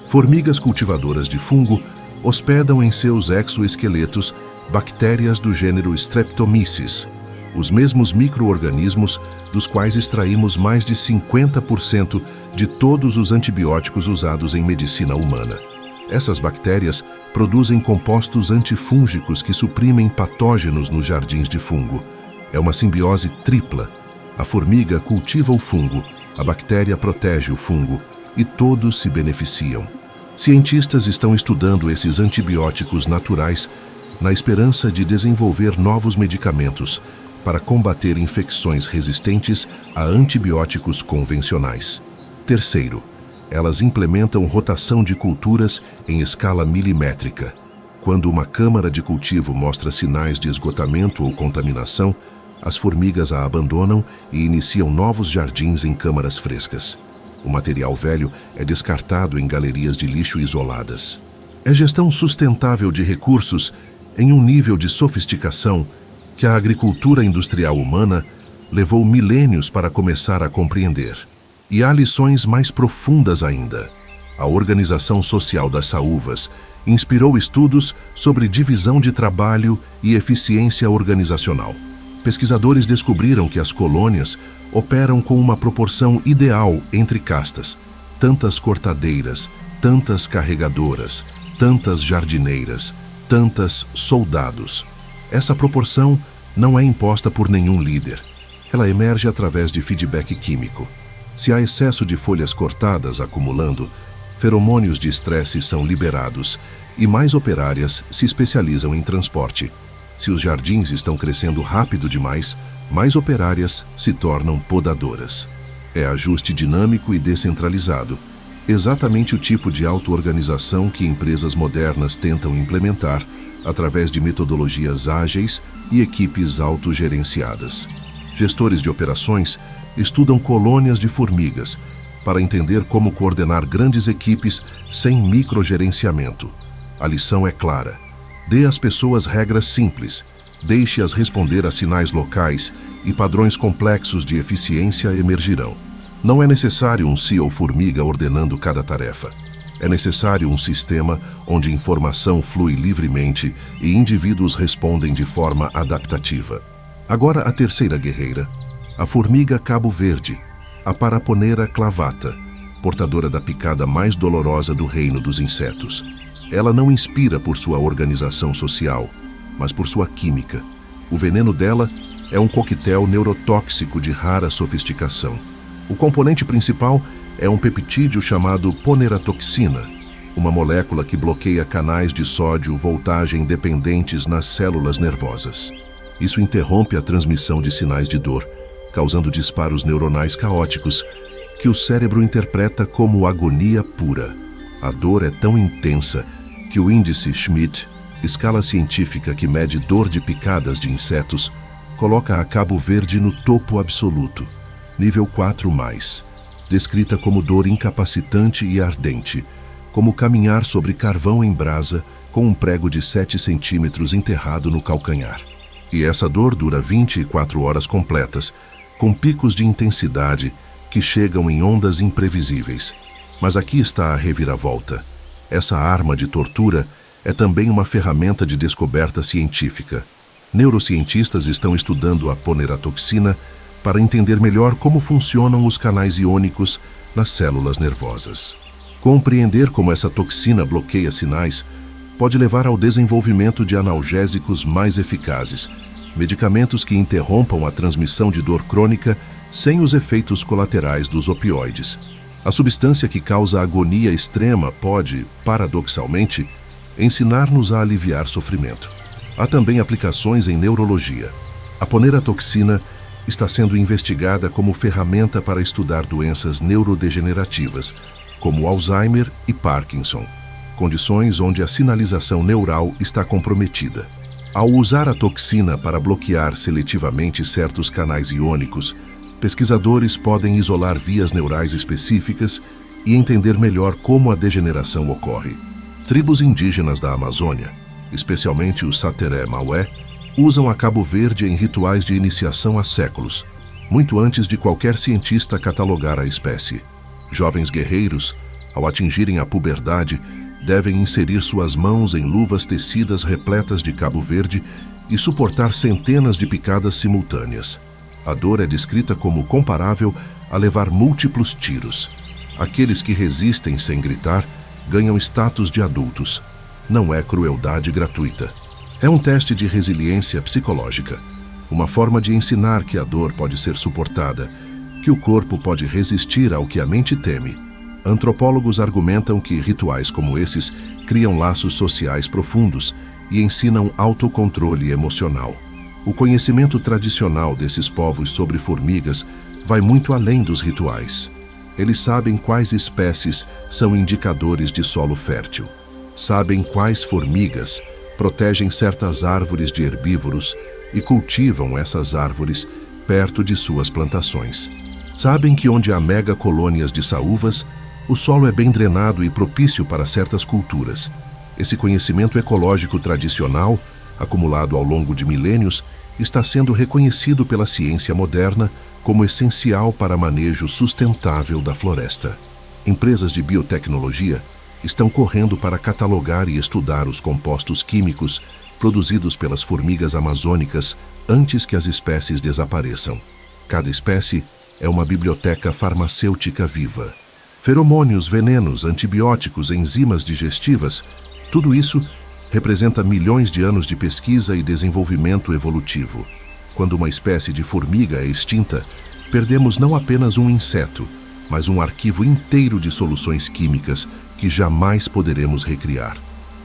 Formigas cultivadoras de fungo hospedam em seus exoesqueletos bactérias do gênero Streptomyces, os mesmos micro-organismos dos quais extraímos mais de 50% de todos os antibióticos usados em medicina humana. Essas bactérias produzem compostos antifúngicos que suprimem patógenos nos jardins de fungo. É uma simbiose tripla. A formiga cultiva o fungo, a bactéria protege o fungo e todos se beneficiam. Cientistas estão estudando esses antibióticos naturais na esperança de desenvolver novos medicamentos para combater infecções resistentes a antibióticos convencionais. Terceiro, elas implementam rotação de culturas em escala milimétrica. Quando uma câmara de cultivo mostra sinais de esgotamento ou contaminação, as formigas a abandonam e iniciam novos jardins em câmaras frescas. O material velho é descartado em galerias de lixo isoladas. É gestão sustentável de recursos em um nível de sofisticação que a agricultura industrial humana levou milênios para começar a compreender. E há lições mais profundas ainda. A organização social das saúvas Inspirou estudos sobre divisão de trabalho e eficiência organizacional. Pesquisadores descobriram que as colônias operam com uma proporção ideal entre castas: tantas cortadeiras, tantas carregadoras, tantas jardineiras, tantas soldados. Essa proporção não é imposta por nenhum líder. Ela emerge através de feedback químico. Se há excesso de folhas cortadas acumulando, feromônios de estresse são liberados e mais operárias se especializam em transporte. Se os jardins estão crescendo rápido demais, mais operárias se tornam podadoras. É ajuste dinâmico e descentralizado, exatamente o tipo de auto-organização que empresas modernas tentam implementar através de metodologias ágeis e equipes autogerenciadas. Gestores de operações estudam colônias de formigas para entender como coordenar grandes equipes sem microgerenciamento. A lição é clara: dê às pessoas regras simples, deixe-as responder a sinais locais e padrões complexos de eficiência emergirão. Não é necessário um CEO formiga ordenando cada tarefa. É necessário um sistema onde informação flui livremente e indivíduos respondem de forma adaptativa. Agora a terceira guerreira, a formiga cabo-verde, a Paraponera clavata, portadora da picada mais dolorosa do reino dos insetos. Ela não inspira por sua organização social, mas por sua química. O veneno dela é um coquetel neurotóxico de rara sofisticação. O componente principal é um peptídeo chamado poneratoxina, uma molécula que bloqueia canais de sódio voltagem dependentes nas células nervosas. Isso interrompe a transmissão de sinais de dor, causando disparos neuronais caóticos que o cérebro interpreta como agonia pura. A dor é tão intensa que o índice Schmidt, escala científica que mede dor de picadas de insetos, coloca a cabo-verde no topo absoluto, nível 4+, descrita como dor incapacitante e ardente, como caminhar sobre carvão em brasa com um prego de 7 centímetros enterrado no calcanhar. E essa dor dura 24 horas completas, com picos de intensidade que chegam em ondas imprevisíveis. Mas aqui está a reviravolta. Essa arma de tortura é também uma ferramenta de descoberta científica. Neurocientistas estão estudando a poneratoxina para entender melhor como funcionam os canais iônicos nas células nervosas. Compreender como essa toxina bloqueia sinais pode levar ao desenvolvimento de analgésicos mais eficazes, medicamentos que interrompam a transmissão de dor crônica sem os efeitos colaterais dos opioides. A substância que causa agonia extrema pode, paradoxalmente, ensinar-nos a aliviar sofrimento. Há também aplicações em neurologia. A poneratoxina está sendo investigada como ferramenta para estudar doenças neurodegenerativas, como Alzheimer e Parkinson, condições onde a sinalização neural está comprometida. Ao usar a toxina para bloquear seletivamente certos canais iônicos, pesquisadores podem isolar vias neurais específicas e entender melhor como a degeneração ocorre. Tribos indígenas da Amazônia, especialmente os Sateré-Maué, usam a cabo-verde em rituais de iniciação há séculos, muito antes de qualquer cientista catalogar a espécie. Jovens guerreiros, ao atingirem a puberdade, devem inserir suas mãos em luvas tecidas repletas de cabo-verde e suportar centenas de picadas simultâneas. A dor é descrita como comparável a levar múltiplos tiros. Aqueles que resistem sem gritar ganham status de adultos. Não é crueldade gratuita. É um teste de resiliência psicológica, uma forma de ensinar que a dor pode ser suportada, que o corpo pode resistir ao que a mente teme. Antropólogos argumentam que rituais como esses criam laços sociais profundos e ensinam autocontrole emocional. O conhecimento tradicional desses povos sobre formigas vai muito além dos rituais. Eles sabem quais espécies são indicadores de solo fértil. Sabem quais formigas protegem certas árvores de herbívoros e cultivam essas árvores perto de suas plantações. Sabem que onde há megacolônias de saúvas, o solo é bem drenado e propício para certas culturas. Esse conhecimento ecológico tradicional, acumulado ao longo de milênios, está sendo reconhecido pela ciência moderna como essencial para manejo sustentável da floresta. Empresas de biotecnologia estão correndo para catalogar e estudar os compostos químicos produzidos pelas formigas amazônicas antes que as espécies desapareçam. Cada espécie é uma biblioteca farmacêutica viva. Feromônios, venenos, antibióticos, enzimas digestivas, tudo isso representa milhões de anos de pesquisa e desenvolvimento evolutivo. Quando uma espécie de formiga é extinta, perdemos não apenas um inseto, mas um arquivo inteiro de soluções químicas que jamais poderemos recriar.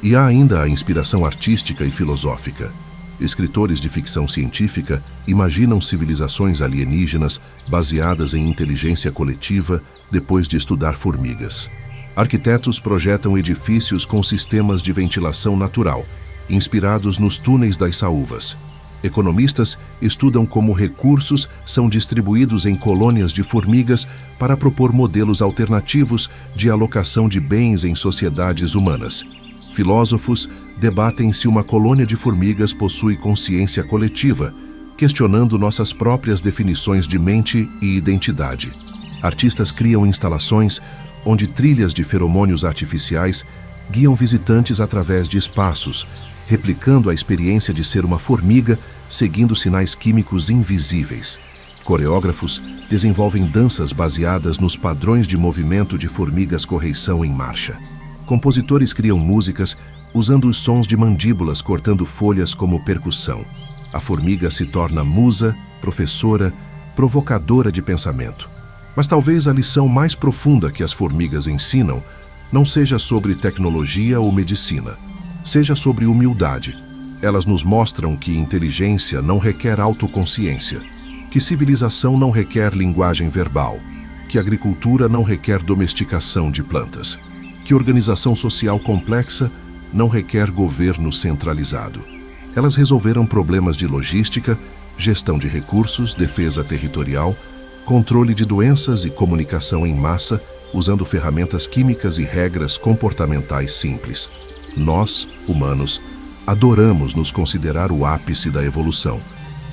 E há ainda a inspiração artística e filosófica. Escritores de ficção científica imaginam civilizações alienígenas baseadas em inteligência coletiva depois de estudar formigas. Arquitetos projetam edifícios com sistemas de ventilação natural, inspirados nos túneis das saúvas. Economistas estudam como recursos são distribuídos em colônias de formigas para propor modelos alternativos de alocação de bens em sociedades humanas. Filósofos debatem se uma colônia de formigas possui consciência coletiva, questionando nossas próprias definições de mente e identidade. Artistas criam instalações onde trilhas de feromônios artificiais guiam visitantes através de espaços, replicando a experiência de ser uma formiga seguindo sinais químicos invisíveis. Coreógrafos desenvolvem danças baseadas nos padrões de movimento de formigas correição em marcha. Compositores criam músicas usando os sons de mandíbulas cortando folhas como percussão. A formiga se torna musa, professora, provocadora de pensamento. Mas talvez a lição mais profunda que as formigas ensinam não seja sobre tecnologia ou medicina, seja sobre humildade. Elas nos mostram que inteligência não requer autoconsciência, que civilização não requer linguagem verbal, que agricultura não requer domesticação de plantas, que organização social complexa não requer governo centralizado. Elas resolveram problemas de logística, gestão de recursos, defesa territorial, controle de doenças e comunicação em massa, usando ferramentas químicas e regras comportamentais simples. Nós, humanos, adoramos nos considerar o ápice da evolução,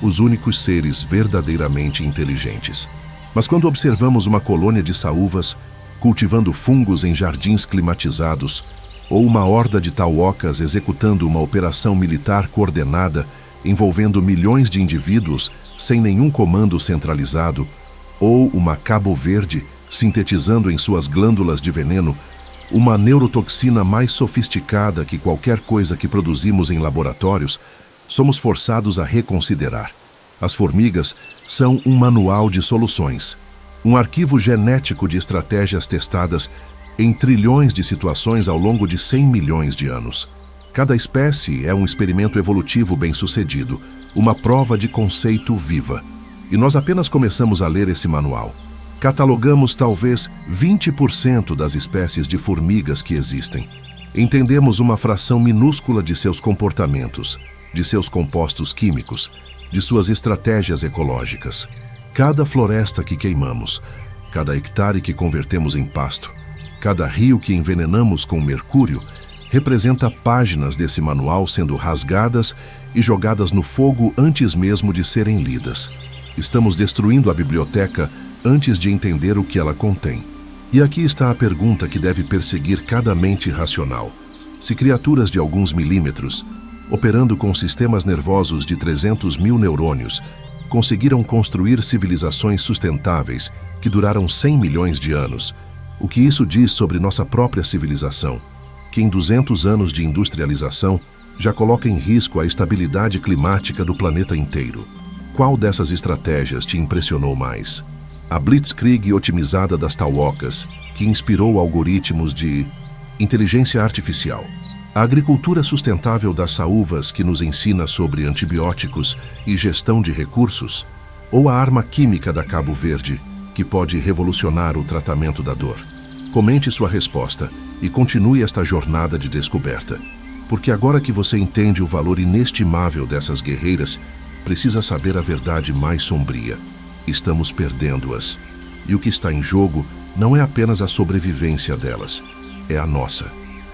os únicos seres verdadeiramente inteligentes. Mas quando observamos uma colônia de saúvas cultivando fungos em jardins climatizados, ou uma horda de tauocas executando uma operação militar coordenada envolvendo milhões de indivíduos sem nenhum comando centralizado, ou uma Cabo Verde sintetizando em suas glândulas de veneno uma neurotoxina mais sofisticada que qualquer coisa que produzimos em laboratórios, somos forçados a reconsiderar. As formigas são um manual de soluções, um arquivo genético de estratégias testadas em trilhões de situações ao longo de 100 milhões de anos. Cada espécie é um experimento evolutivo bem-sucedido, uma prova de conceito viva. E nós apenas começamos a ler esse manual. Catalogamos talvez 20% das espécies de formigas que existem. Entendemos uma fração minúscula de seus comportamentos, de seus compostos químicos, de suas estratégias ecológicas. Cada floresta que queimamos, cada hectare que convertemos em pasto, cada rio que envenenamos com mercúrio, representa páginas desse manual sendo rasgadas e jogadas no fogo antes mesmo de serem lidas. Estamos destruindo a biblioteca antes de entender o que ela contém. E aqui está a pergunta que deve perseguir cada mente racional. Se criaturas de alguns milímetros, operando com sistemas nervosos de 300 mil neurônios, conseguiram construir civilizações sustentáveis que duraram 100 milhões de anos, o que isso diz sobre nossa própria civilização, que em 200 anos de industrialização já coloca em risco a estabilidade climática do planeta inteiro. Qual dessas estratégias te impressionou mais? A Blitzkrieg otimizada das tauocas, que inspirou algoritmos de inteligência artificial. A agricultura sustentável das saúvas, que nos ensina sobre antibióticos e gestão de recursos. Ou a arma química da Cabo Verde, que pode revolucionar o tratamento da dor. Comente sua resposta e continue esta jornada de descoberta. Porque agora que você entende o valor inestimável dessas guerreiras, precisa saber a verdade mais sombria. Estamos perdendo-as. E o que está em jogo não é apenas a sobrevivência delas, é a nossa.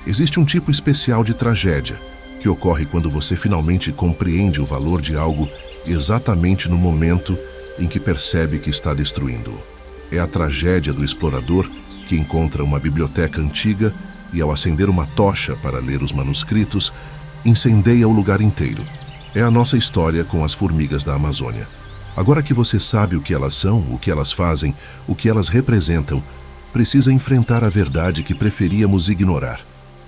Existe um tipo especial de tragédia que ocorre quando você finalmente compreende o valor de algo exatamente no momento em que percebe que está destruindo-o. É a tragédia do explorador que encontra uma biblioteca antiga e, ao acender uma tocha para ler os manuscritos, incendeia o lugar inteiro. É a nossa história com as formigas da Amazônia. Agora que você sabe o que elas são, o que elas fazem, o que elas representam, precisa enfrentar a verdade que preferíamos ignorar.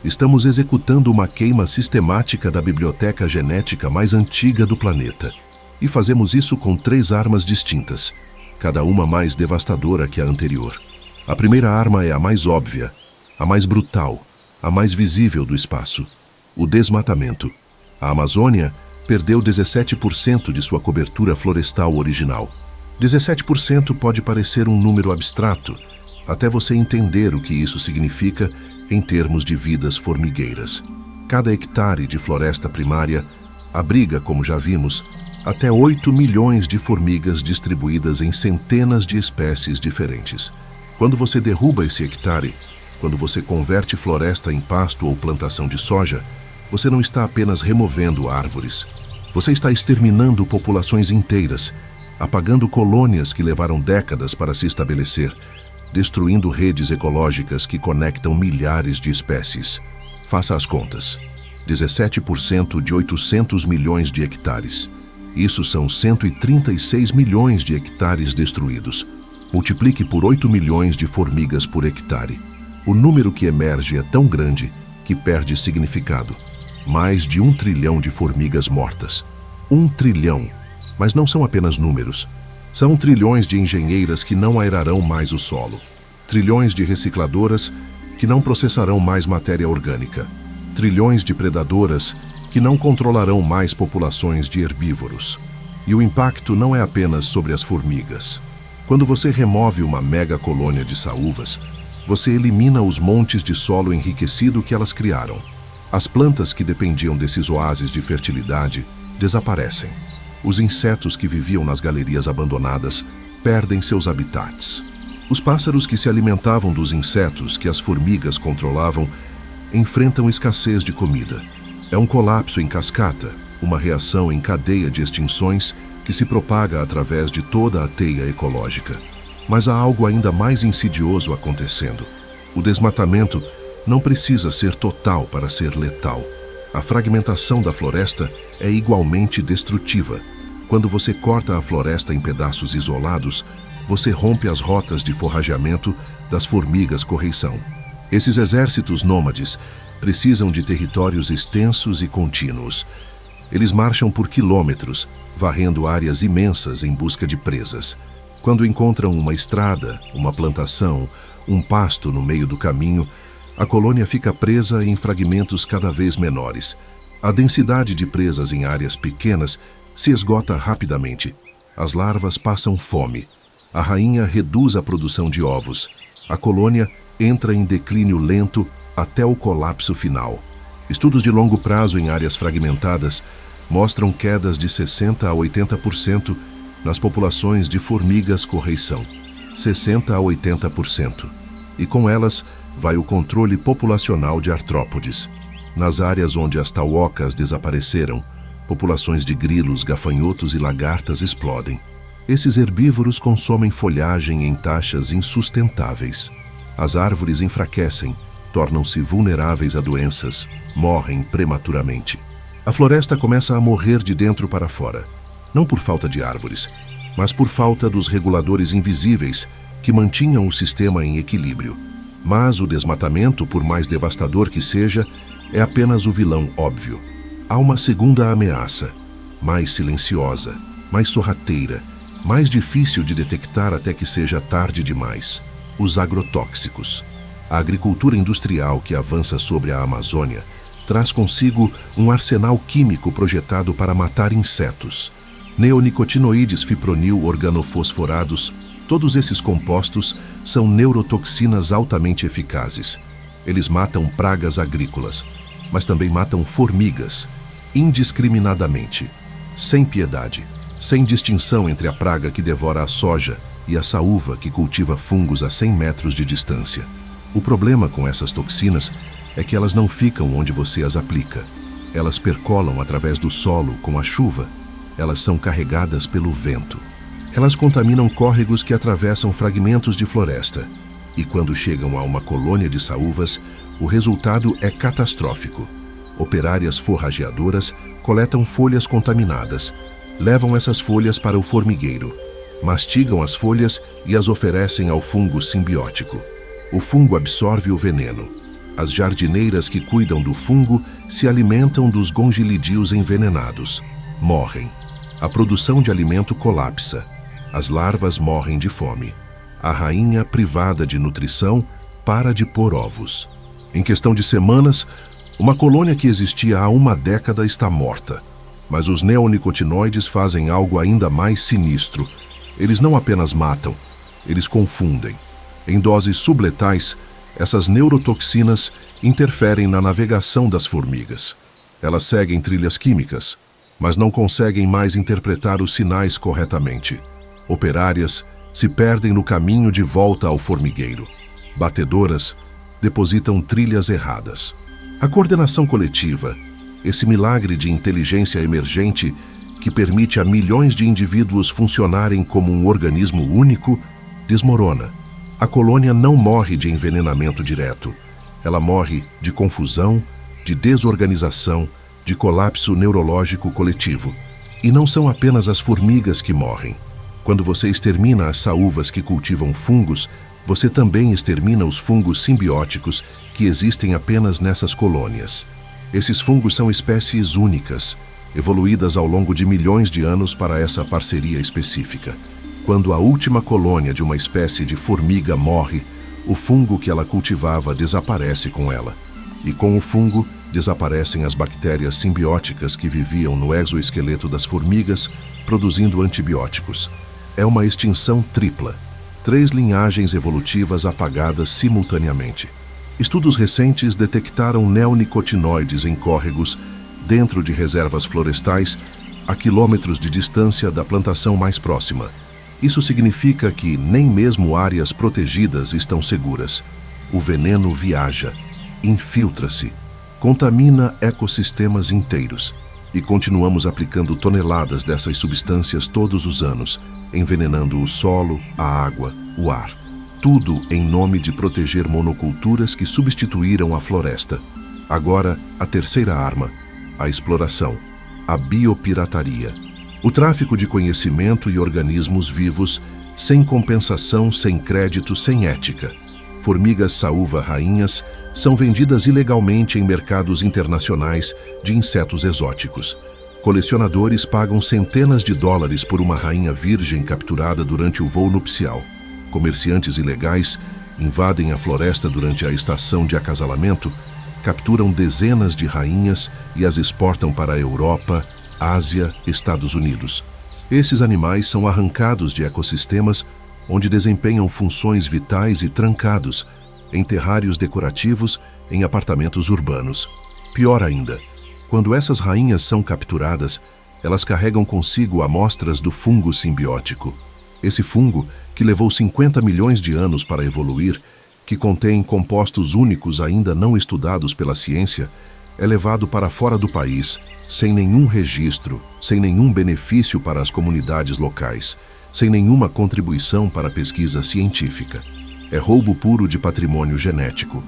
Estamos executando uma queima sistemática da biblioteca genética mais antiga do planeta. E fazemos isso com 3 armas distintas, cada uma mais devastadora que a anterior. A primeira arma é a mais óbvia, a mais brutal, a mais visível do espaço: o desmatamento. A Amazônia perdeu 17% de sua cobertura florestal original. 17% pode parecer um número abstrato, até você entender o que isso significa em termos de vidas formigueiras. Cada hectare de floresta primária abriga, como já vimos, até 8 milhões de formigas distribuídas em centenas de espécies diferentes. Quando você derruba esse hectare, quando você converte floresta em pasto ou plantação de soja, você não está apenas removendo árvores. Você está exterminando populações inteiras, apagando colônias que levaram décadas para se estabelecer, destruindo redes ecológicas que conectam milhares de espécies. Faça as contas. 17% de 800 milhões de hectares. Isso são 136 milhões de hectares destruídos. Multiplique por 8 milhões de formigas por hectare. O número que emerge é tão grande que perde significado. Mais de 1 trilhão de formigas mortas. 1 trilhão. Mas não são apenas números. São trilhões de engenheiras que não aerarão mais o solo. Trilhões de recicladoras que não processarão mais matéria orgânica. Trilhões de predadoras que não controlarão mais populações de herbívoros. E o impacto não é apenas sobre as formigas. Quando você remove uma mega colônia de saúvas, você elimina os montes de solo enriquecido que elas criaram. As plantas que dependiam desses oásis de fertilidade desaparecem. Os insetos que viviam nas galerias abandonadas perdem seus habitats. Os pássaros que se alimentavam dos insetos que as formigas controlavam enfrentam escassez de comida. É um colapso em cascata, uma reação em cadeia de extinções que se propaga através de toda a teia ecológica. Mas há algo ainda mais insidioso acontecendo. O desmatamento não precisa ser total para ser letal. A fragmentação da floresta é igualmente destrutiva. Quando você corta a floresta em pedaços isolados, você rompe as rotas de forrageamento das formigas correição. Esses exércitos nômades precisam de territórios extensos e contínuos. Eles marcham por quilômetros, varrendo áreas imensas em busca de presas. Quando encontram uma estrada, uma plantação, um pasto no meio do caminho, a colônia fica presa em fragmentos cada vez menores. A densidade de presas em áreas pequenas se esgota rapidamente. As larvas passam fome. A rainha reduz a produção de ovos. A colônia entra em declínio lento até o colapso final. Estudos de longo prazo em áreas fragmentadas mostram quedas de 60% a 80% nas populações de formigas correição. 60% a 80%. E com elas vai o controle populacional de artrópodes. Nas áreas onde as tauocas desapareceram, populações de grilos, gafanhotos e lagartas explodem. Esses herbívoros consomem folhagem em taxas insustentáveis. As árvores enfraquecem, tornam-se vulneráveis a doenças, morrem prematuramente. A floresta começa a morrer de dentro para fora, não por falta de árvores, mas por falta dos reguladores invisíveis que mantinham o sistema em equilíbrio. Mas o desmatamento, por mais devastador que seja, é apenas o vilão óbvio. Há uma segunda ameaça, mais silenciosa, mais sorrateira, mais difícil de detectar até que seja tarde demais: os agrotóxicos. A agricultura industrial que avança sobre a Amazônia traz consigo um arsenal químico projetado para matar insetos. Neonicotinoides fipronil organofosforados, todos esses compostos são neurotoxinas altamente eficazes. Eles matam pragas agrícolas, mas também matam formigas, indiscriminadamente, sem piedade, sem distinção entre a praga que devora a soja e a saúva que cultiva fungos a 100 metros de distância. O problema com essas toxinas é que elas não ficam onde você as aplica. Elas percolam através do solo com a chuva. Elas são carregadas pelo vento. Elas contaminam córregos que atravessam fragmentos de floresta. E quando chegam a uma colônia de saúvas, O resultado é catastrófico. Operárias forrageadoras coletam folhas contaminadas, levam essas folhas para o formigueiro, mastigam as folhas e as oferecem ao fungo simbiótico. O fungo absorve o veneno. As jardineiras que cuidam do fungo se alimentam dos gongilidios envenenados. Morrem. A produção de alimento colapsa. As larvas morrem de fome. A rainha, privada de nutrição, para de pôr ovos. Em questão de semanas, uma colônia que existia há uma década está morta. Mas os neonicotinoides fazem algo ainda mais sinistro. Eles não apenas matam, eles confundem. Em doses subletais, essas neurotoxinas interferem na navegação das formigas. Elas seguem trilhas químicas, mas não conseguem mais interpretar os sinais corretamente. Operárias se perdem no caminho de volta ao formigueiro. Batedoras depositam trilhas erradas. A coordenação coletiva, esse milagre de inteligência emergente que permite a milhões de indivíduos funcionarem como um organismo único, desmorona. A colônia não morre de envenenamento direto. Ela morre de confusão, de desorganização, de colapso neurológico coletivo. E não são apenas as formigas que morrem. Quando você extermina as saúvas que cultivam fungos, você também extermina os fungos simbióticos que existem apenas nessas colônias. Esses fungos são espécies únicas, evoluídas ao longo de milhões de anos para essa parceria específica. Quando a última colônia de uma espécie de formiga morre, o fungo que ela cultivava desaparece com ela. E com o fungo, desaparecem as bactérias simbióticas que viviam no exoesqueleto das formigas, produzindo antibióticos. É uma extinção tripla. 3 linhagens evolutivas apagadas simultaneamente. Estudos recentes detectaram neonicotinoides em córregos dentro de reservas florestais a quilômetros de distância da plantação mais próxima. Isso significa que nem mesmo áreas protegidas estão seguras. O veneno viaja, infiltra-se, contamina ecossistemas inteiros. E continuamos aplicando toneladas dessas substâncias todos os anos, envenenando o solo, a água, o ar. Tudo em nome de proteger monoculturas que substituíram a floresta. Agora, a terceira arma, a exploração, a biopirataria. O tráfico de conhecimento e organismos vivos, sem compensação, sem crédito, sem ética. Formigas saúva rainhas são vendidas ilegalmente em mercados internacionais de insetos exóticos. Colecionadores pagam centenas de dólares por uma rainha virgem capturada durante o voo nupcial. Comerciantes ilegais invadem a floresta durante a estação de acasalamento, capturam dezenas de rainhas e as exportam para a Europa, Ásia, Estados Unidos. Esses animais são arrancados de ecossistemas onde desempenham funções vitais e trancados em terrários decorativos em apartamentos urbanos. Pior ainda, quando essas rainhas são capturadas, elas carregam consigo amostras do fungo simbiótico. Esse fungo, que levou 50 milhões de anos para evoluir, que contém compostos únicos ainda não estudados pela ciência, é levado para fora do país, sem nenhum registro, sem nenhum benefício para as comunidades locais, sem nenhuma contribuição para a pesquisa científica. É roubo puro de patrimônio genético.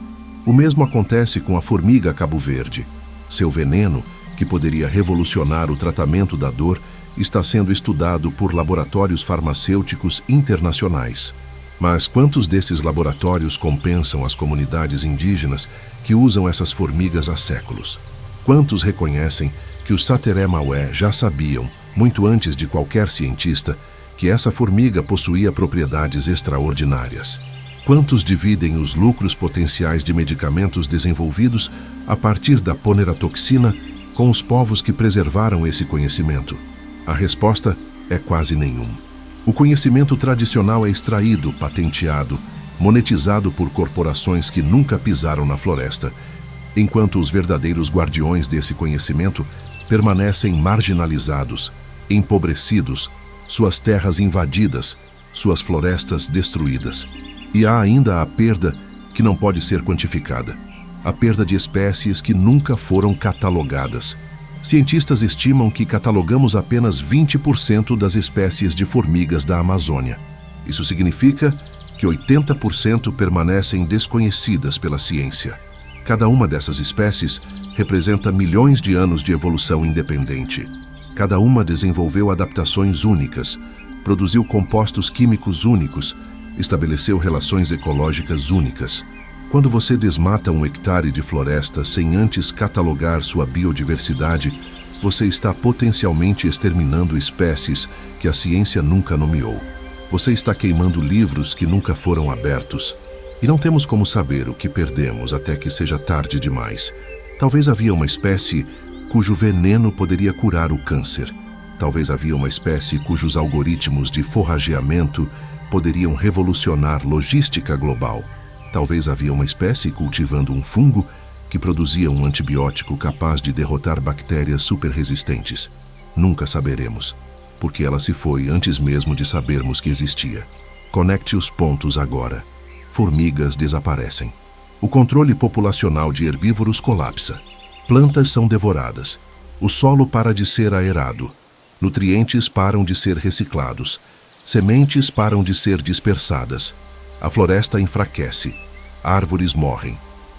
O mesmo acontece com a formiga cabo-verde. Seu veneno, que poderia revolucionar o tratamento da dor, está sendo estudado por laboratórios farmacêuticos internacionais. Mas quantos desses laboratórios compensam as comunidades indígenas que usam essas formigas há séculos? Quantos reconhecem que os Sateré-Maué já sabiam, muito antes de qualquer cientista, que essa formiga possuía propriedades extraordinárias? Quantos dividem os lucros potenciais de medicamentos desenvolvidos a partir da poneratoxina com os povos que preservaram esse conhecimento? A resposta é quase nenhum. O conhecimento tradicional é extraído, patenteado, monetizado por corporações que nunca pisaram na floresta, enquanto os verdadeiros guardiões desse conhecimento permanecem marginalizados, empobrecidos, suas terras invadidas, suas florestas destruídas. E há ainda a perda que não pode ser quantificada, a perda de espécies que nunca foram catalogadas. Cientistas estimam que catalogamos apenas 20% das espécies de formigas da Amazônia. Isso significa que 80% permanecem desconhecidas pela ciência. Cada uma dessas espécies representa milhões de anos de evolução independente. Cada uma desenvolveu adaptações únicas, produziu compostos químicos únicos, estabeleceu relações ecológicas únicas. Quando você desmata 1 hectare de floresta sem antes catalogar sua biodiversidade, você está potencialmente exterminando espécies que a ciência nunca nomeou. Você está queimando livros que nunca foram abertos. E não temos como saber o que perdemos até que seja tarde demais. Talvez havia uma espécie cujo veneno poderia curar o câncer. Talvez havia uma espécie cujos algoritmos de forrageamento poderiam revolucionar logística global. Talvez havia uma espécie cultivando um fungo que produzia um antibiótico capaz de derrotar bactérias superresistentes. Nunca saberemos, porque ela se foi antes mesmo de sabermos que existia. Conecte os pontos agora. Formigas desaparecem. O controle populacional de herbívoros colapsa. Plantas são devoradas. O solo para de ser aerado. Nutrientes param de ser reciclados. Sementes param de ser dispersadas. A floresta enfraquece. Árvores morrem.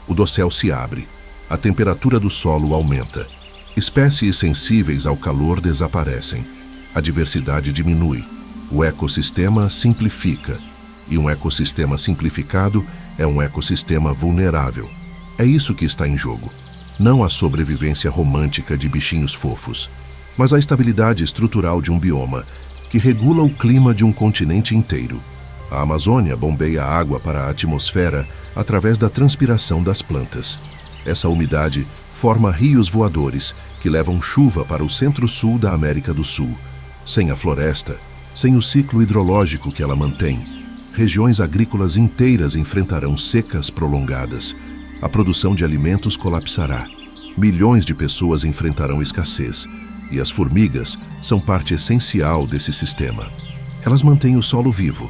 O dossel se abre. A temperatura do solo aumenta. Espécies sensíveis ao calor desaparecem. A diversidade diminui. O ecossistema simplifica. E um ecossistema simplificado é um ecossistema vulnerável. É isso que está em jogo. Não a sobrevivência romântica de bichinhos fofos, mas a estabilidade estrutural de um bioma que regula o clima de um continente inteiro. A Amazônia bombeia água para a atmosfera através da transpiração das plantas. Essa umidade forma rios voadores que levam chuva para o centro-sul da América do Sul. Sem a floresta, sem o ciclo hidrológico que ela mantém, regiões agrícolas inteiras enfrentarão secas prolongadas. A produção de alimentos colapsará. Milhões de pessoas enfrentarão escassez. E as formigas são parte essencial desse sistema. Elas mantêm o solo vivo.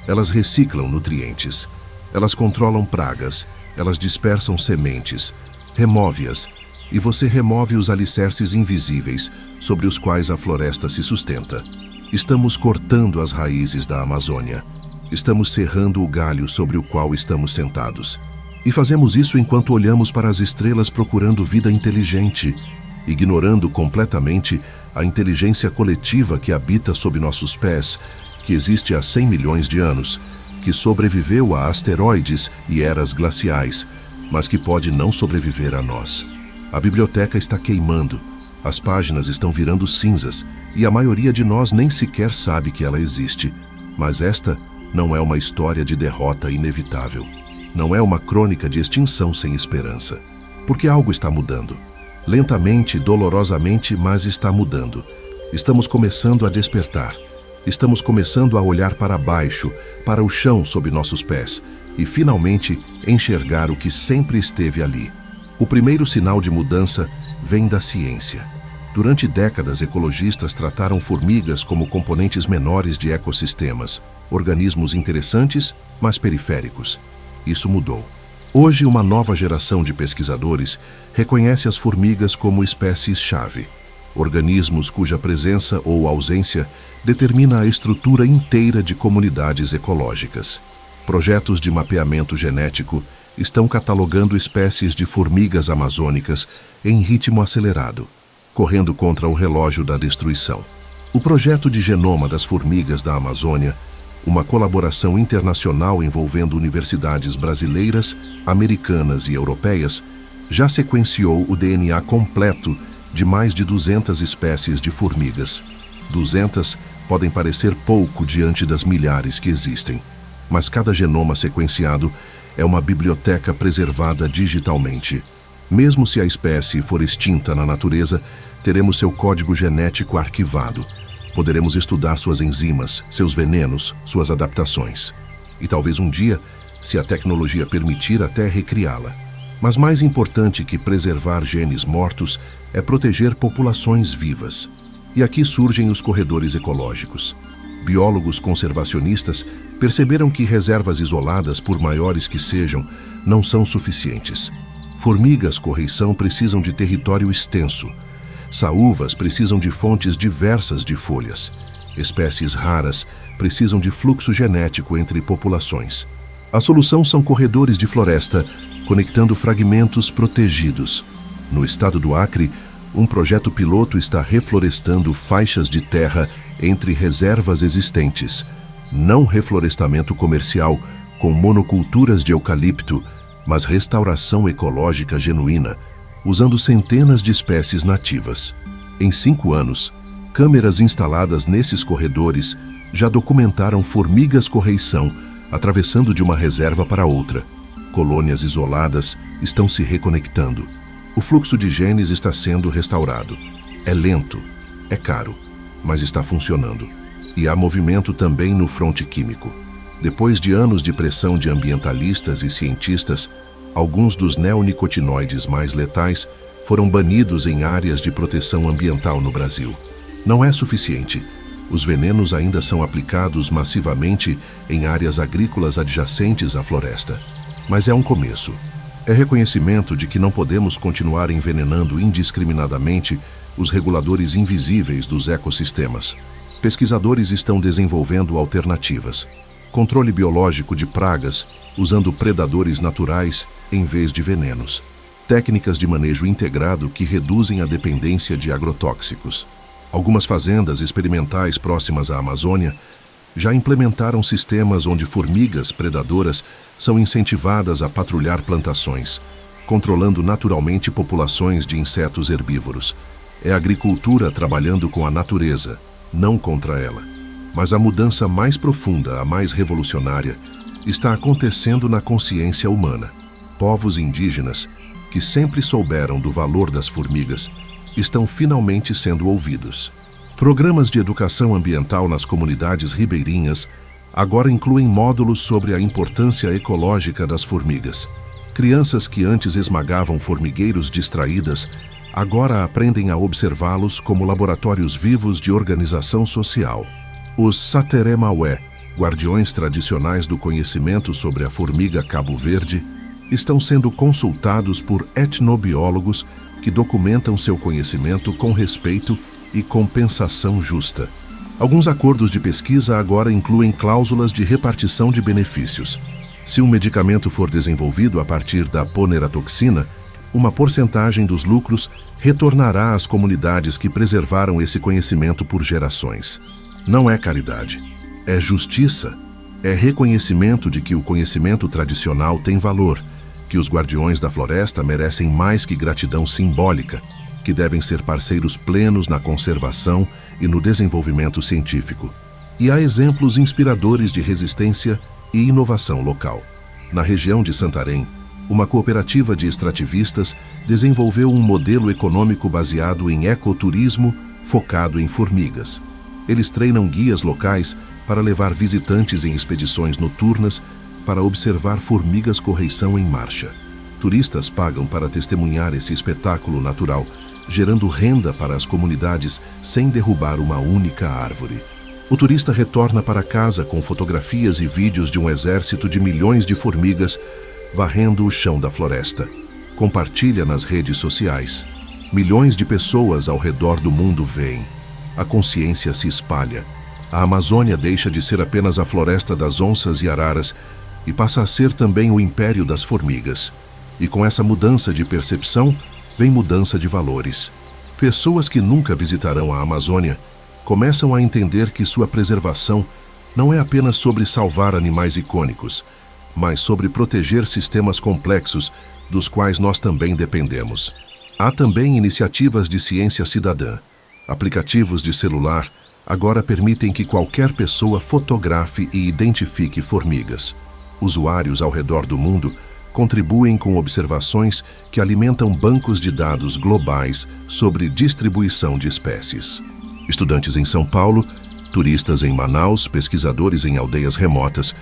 Elas reciclam nutrientes. Elas controlam pragas. Elas dispersam sementes. Remove-as. E você remove os alicerces invisíveis sobre os quais a floresta se sustenta. Estamos cortando as raízes da Amazônia. Estamos serrando o galho sobre o qual estamos sentados. E fazemos isso enquanto olhamos para as estrelas procurando vida inteligente, ignorando completamente a inteligência coletiva que habita sob nossos pés, que existe há 100 milhões de anos, que sobreviveu a asteroides e eras glaciais, mas que pode não sobreviver a nós. A biblioteca está queimando, as páginas estão virando cinzas, e a maioria de nós nem sequer sabe que ela existe. Mas esta não é uma história de derrota inevitável. Não é uma crônica de extinção sem esperança. Porque algo está mudando. Lentamente, dolorosamente, mas está mudando. Estamos começando a despertar. Estamos começando a olhar para baixo, para o chão sob nossos pés, e finalmente enxergar o que sempre esteve ali. O primeiro sinal de mudança vem da ciência. Durante décadas, ecologistas trataram formigas como componentes menores de ecossistemas, organismos interessantes, mas periféricos. Isso mudou. Hoje, uma nova geração de pesquisadores reconhece as formigas como espécies-chave, organismos cuja presença ou ausência determina a estrutura inteira de comunidades ecológicas. Projetos de mapeamento genético estão catalogando espécies de formigas amazônicas em ritmo acelerado, correndo contra o relógio da destruição. O projeto de genoma das formigas da Amazônia, uma colaboração internacional envolvendo universidades brasileiras, americanas e europeias, já sequenciou o DNA completo de mais de 200 espécies de formigas. 200 podem parecer pouco diante das milhares que existem, mas cada genoma sequenciado é uma biblioteca preservada digitalmente. Mesmo se a espécie for extinta na natureza, teremos seu código genético arquivado. Poderemos estudar suas enzimas, seus venenos, suas adaptações. E talvez um dia, se a tecnologia permitir, até recriá-la. Mas mais importante que preservar genes mortos é proteger populações vivas. E aqui surgem os corredores ecológicos. Biólogos conservacionistas perceberam que reservas isoladas, por maiores que sejam, não são suficientes. Formigas correição precisam de território extenso. Saúvas precisam de fontes diversas de folhas. Espécies raras precisam de fluxo genético entre populações. A solução são corredores de floresta conectando fragmentos protegidos. No estado do Acre, um projeto piloto está reflorestando faixas de terra entre reservas existentes. Não reflorestamento comercial com monoculturas de eucalipto, mas restauração ecológica genuína, usando centenas de espécies nativas. Em 5 anos, câmeras instaladas nesses corredores já documentaram formigas correição atravessando de uma reserva para outra. Colônias isoladas estão se reconectando. O fluxo de genes está sendo restaurado. É lento, é caro, mas está funcionando. E há movimento também no fronte químico. Depois de anos de pressão de ambientalistas e cientistas, alguns dos neonicotinoides mais letais foram banidos em áreas de proteção ambiental no Brasil. Não é suficiente. Os venenos ainda são aplicados massivamente em áreas agrícolas adjacentes à floresta. Mas é um começo. É reconhecimento de que não podemos continuar envenenando indiscriminadamente os reguladores invisíveis dos ecossistemas. Pesquisadores estão desenvolvendo alternativas. Controle biológico de pragas, usando predadores naturais em vez de venenos. Técnicas de manejo integrado que reduzem a dependência de agrotóxicos. Algumas fazendas experimentais próximas à Amazônia já implementaram sistemas onde formigas predadoras são incentivadas a patrulhar plantações, controlando naturalmente populações de insetos herbívoros. É a agricultura trabalhando com a natureza, não contra ela. Mas a mudança mais profunda, a mais revolucionária, está acontecendo na consciência humana. Povos indígenas, que sempre souberam do valor das formigas, estão finalmente sendo ouvidos. Programas de educação ambiental nas comunidades ribeirinhas agora incluem módulos sobre a importância ecológica das formigas. Crianças que antes esmagavam formigueiros distraídas agora aprendem a observá-los como laboratórios vivos de organização social. Os Sateré Maué, guardiões tradicionais do conhecimento sobre a formiga Cabo Verde, estão sendo consultados por etnobiólogos que documentam seu conhecimento com respeito e compensação justa. Alguns acordos de pesquisa agora incluem cláusulas de repartição de benefícios. Se um medicamento for desenvolvido a partir da poneratoxina, uma porcentagem dos lucros retornará às comunidades que preservaram esse conhecimento por gerações. Não é caridade, é justiça, é reconhecimento de que o conhecimento tradicional tem valor, que os guardiões da floresta merecem mais que gratidão simbólica, que devem ser parceiros plenos na conservação e no desenvolvimento científico. E há exemplos inspiradores de resistência e inovação local. Na região de Santarém, uma cooperativa de extrativistas desenvolveu um modelo econômico baseado em ecoturismo focado em formigas. Eles treinam guias locais para levar visitantes em expedições noturnas para observar formigas correição em marcha. Turistas pagam para testemunhar esse espetáculo natural, gerando renda para as comunidades sem derrubar uma única árvore. O turista retorna para casa com fotografias e vídeos de um exército de milhões de formigas varrendo o chão da floresta. Compartilha nas redes sociais. Milhões de pessoas ao redor do mundo veem. A consciência se espalha. A Amazônia deixa de ser apenas a floresta das onças e araras e passa a ser também o império das formigas. E com essa mudança de percepção, vem mudança de valores. Pessoas que nunca visitarão a Amazônia começam a entender que sua preservação não é apenas sobre salvar animais icônicos, mas sobre proteger sistemas complexos dos quais nós também dependemos. Há também iniciativas de ciência cidadã. Aplicativos de celular agora permitem que qualquer pessoa fotografe e identifique formigas. Usuários ao redor do mundo contribuem com observações que alimentam bancos de dados globais sobre distribuição de espécies. Estudantes em São Paulo, turistas em Manaus, pesquisadores em aldeias remotas,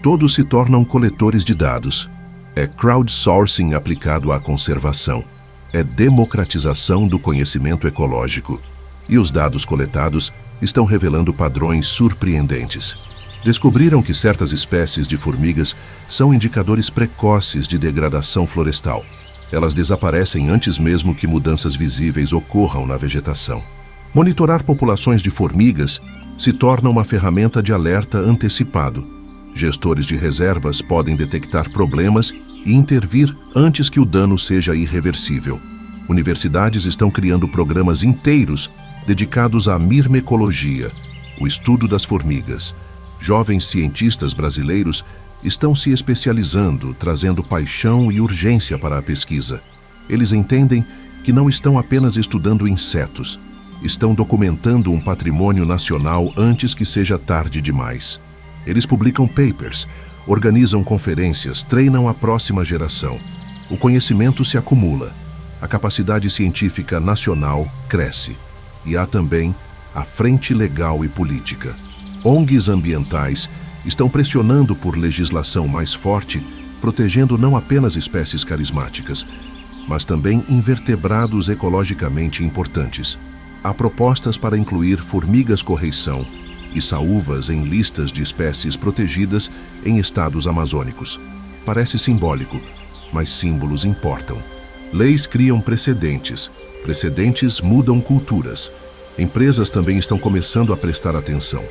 todos se tornam coletores de dados. É crowdsourcing aplicado à conservação. É democratização do conhecimento ecológico. E os dados coletados estão revelando padrões surpreendentes. Descobriram que certas espécies de formigas são indicadores precoces de degradação florestal. Elas desaparecem antes mesmo que mudanças visíveis ocorram na vegetação. Monitorar populações de formigas se torna uma ferramenta de alerta antecipado. Gestores de reservas podem detectar problemas e intervir antes que o dano seja irreversível. Universidades estão criando programas inteiros dedicados à mirmecologia, o estudo das formigas. Jovens cientistas brasileiros estão se especializando, trazendo paixão e urgência para a pesquisa. Eles entendem que não estão apenas estudando insetos, estão documentando um patrimônio nacional antes que seja tarde demais. Eles publicam papers, organizam conferências, treinam a próxima geração. O conhecimento se acumula, a capacidade científica nacional cresce. E há também a frente legal e política. ONGs ambientais estão pressionando por legislação mais forte, protegendo não apenas espécies carismáticas, mas também invertebrados ecologicamente importantes. Há propostas para incluir formigas-correição e saúvas em listas de espécies protegidas em estados amazônicos. Parece simbólico, mas símbolos importam. Leis criam precedentes. Precedentes mudam culturas. Empresas também estão começando a prestar atenção.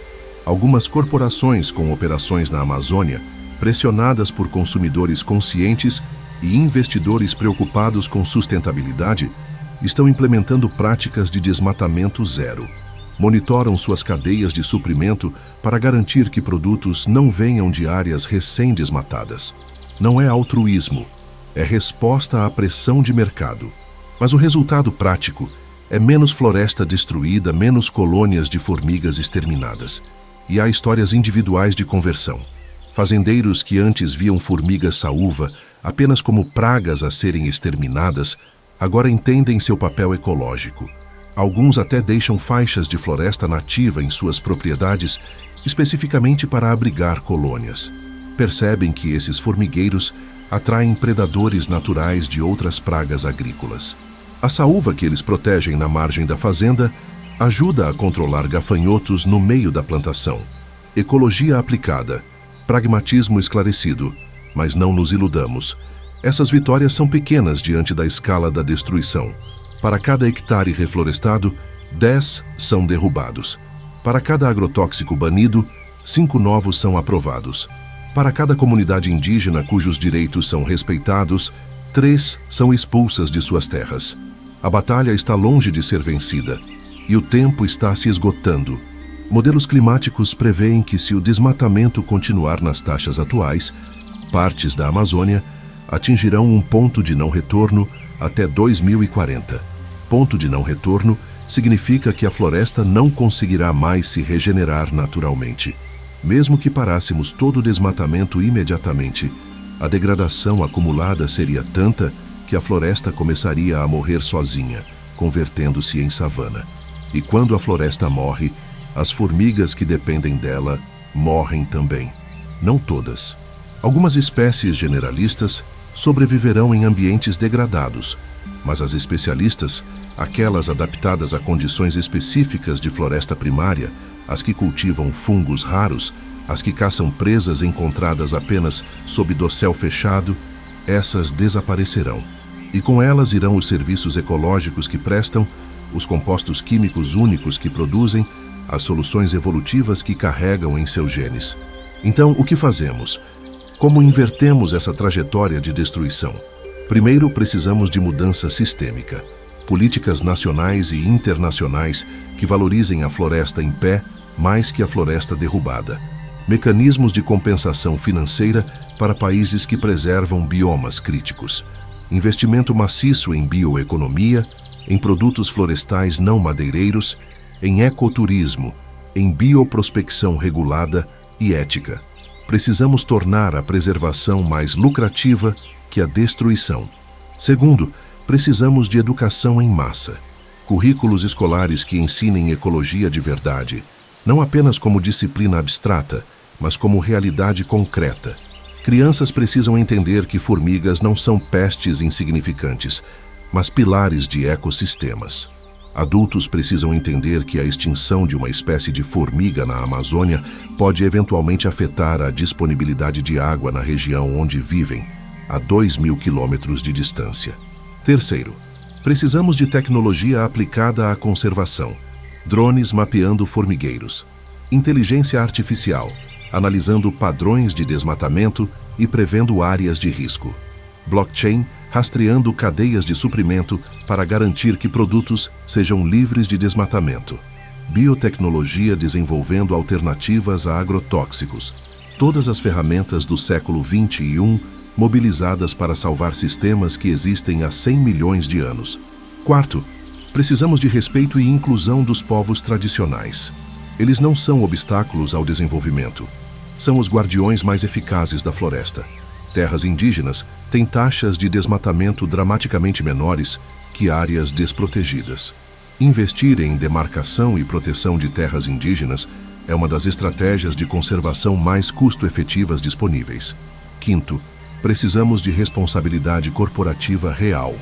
Algumas corporações com operações na Amazônia, pressionadas por consumidores conscientes e investidores preocupados com sustentabilidade, estão implementando práticas de desmatamento zero. Monitoram suas cadeias de suprimento para garantir que produtos não venham de áreas recém-desmatadas. Não é altruísmo, é resposta à pressão de mercado. Mas o resultado prático é menos floresta destruída, menos colônias de formigas exterminadas. E há histórias individuais de conversão. Fazendeiros que antes viam formigas saúva apenas como pragas a serem exterminadas, agora entendem seu papel ecológico. Alguns até deixam faixas de floresta nativa em suas propriedades, especificamente para abrigar colônias. Percebem que esses formigueiros atraem predadores naturais de outras pragas agrícolas. A saúva que eles protegem na margem da fazenda ajuda a controlar gafanhotos no meio da plantação. Ecologia aplicada, pragmatismo esclarecido, mas não nos iludamos. Essas vitórias são pequenas diante da escala da destruição. Para cada hectare reflorestado, 10 são derrubados. Para cada agrotóxico banido, 5 novos são aprovados. Para cada comunidade indígena cujos direitos são respeitados, 3 são expulsas de suas terras. A batalha está longe de ser vencida e o tempo está se esgotando. Modelos climáticos prevêem que, se o desmatamento continuar nas taxas atuais, partes da Amazônia atingirão um ponto de não retorno até 2040. Ponto de não retorno significa que a floresta não conseguirá mais se regenerar naturalmente. Mesmo que parássemos todo o desmatamento imediatamente, a degradação acumulada seria tanta que a floresta começaria a morrer sozinha, convertendo-se em savana. E quando a floresta morre, as formigas que dependem dela morrem também. Não todas. Algumas espécies generalistas sobreviverão em ambientes degradados, mas as especialistas, aquelas adaptadas a condições específicas de floresta primária, as que cultivam fungos raros, as que caçam presas encontradas apenas sob dossel fechado, essas desaparecerão. E com elas irão os serviços ecológicos que prestam, os compostos químicos únicos que produzem, as soluções evolutivas que carregam em seus genes. Então, o que fazemos? Como invertemos essa trajetória de destruição? Primeiro, precisamos de mudança sistêmica. Políticas nacionais e internacionais que valorizem a floresta em pé mais que a floresta derrubada. Mecanismos de compensação financeira para países que preservam biomas críticos. Investimento maciço em bioeconomia, em produtos florestais não madeireiros, em ecoturismo, em bioprospecção regulada e ética. Precisamos tornar a preservação mais lucrativa que a destruição. Segundo, precisamos de educação em massa. Currículos escolares que ensinem ecologia de verdade, não apenas como disciplina abstrata, mas como realidade concreta. Crianças precisam entender que formigas não são pestes insignificantes, mas pilares de ecossistemas. Adultos precisam entender que a extinção de uma espécie de formiga na Amazônia pode eventualmente afetar a disponibilidade de água na região onde vivem, a 2.000 quilômetros de distância. Terceiro, precisamos de tecnologia aplicada à conservação. Drones mapeando formigueiros. Inteligência artificial, analisando padrões de desmatamento e prevendo áreas de risco. Blockchain rastreando cadeias de suprimento para garantir que produtos sejam livres de desmatamento. Biotecnologia desenvolvendo alternativas a agrotóxicos. Todas as ferramentas do século XXI mobilizadas para salvar sistemas que existem há 100 milhões de anos. Quarto, precisamos de respeito e inclusão dos povos tradicionais. Eles não são obstáculos ao desenvolvimento. São os guardiões mais eficazes da floresta. Terras indígenas têm taxas de desmatamento dramaticamente menores que áreas desprotegidas. Investir em demarcação e proteção de terras indígenas é uma das estratégias de conservação mais custo-efetivas disponíveis. Quinto, precisamos de responsabilidade corporativa real.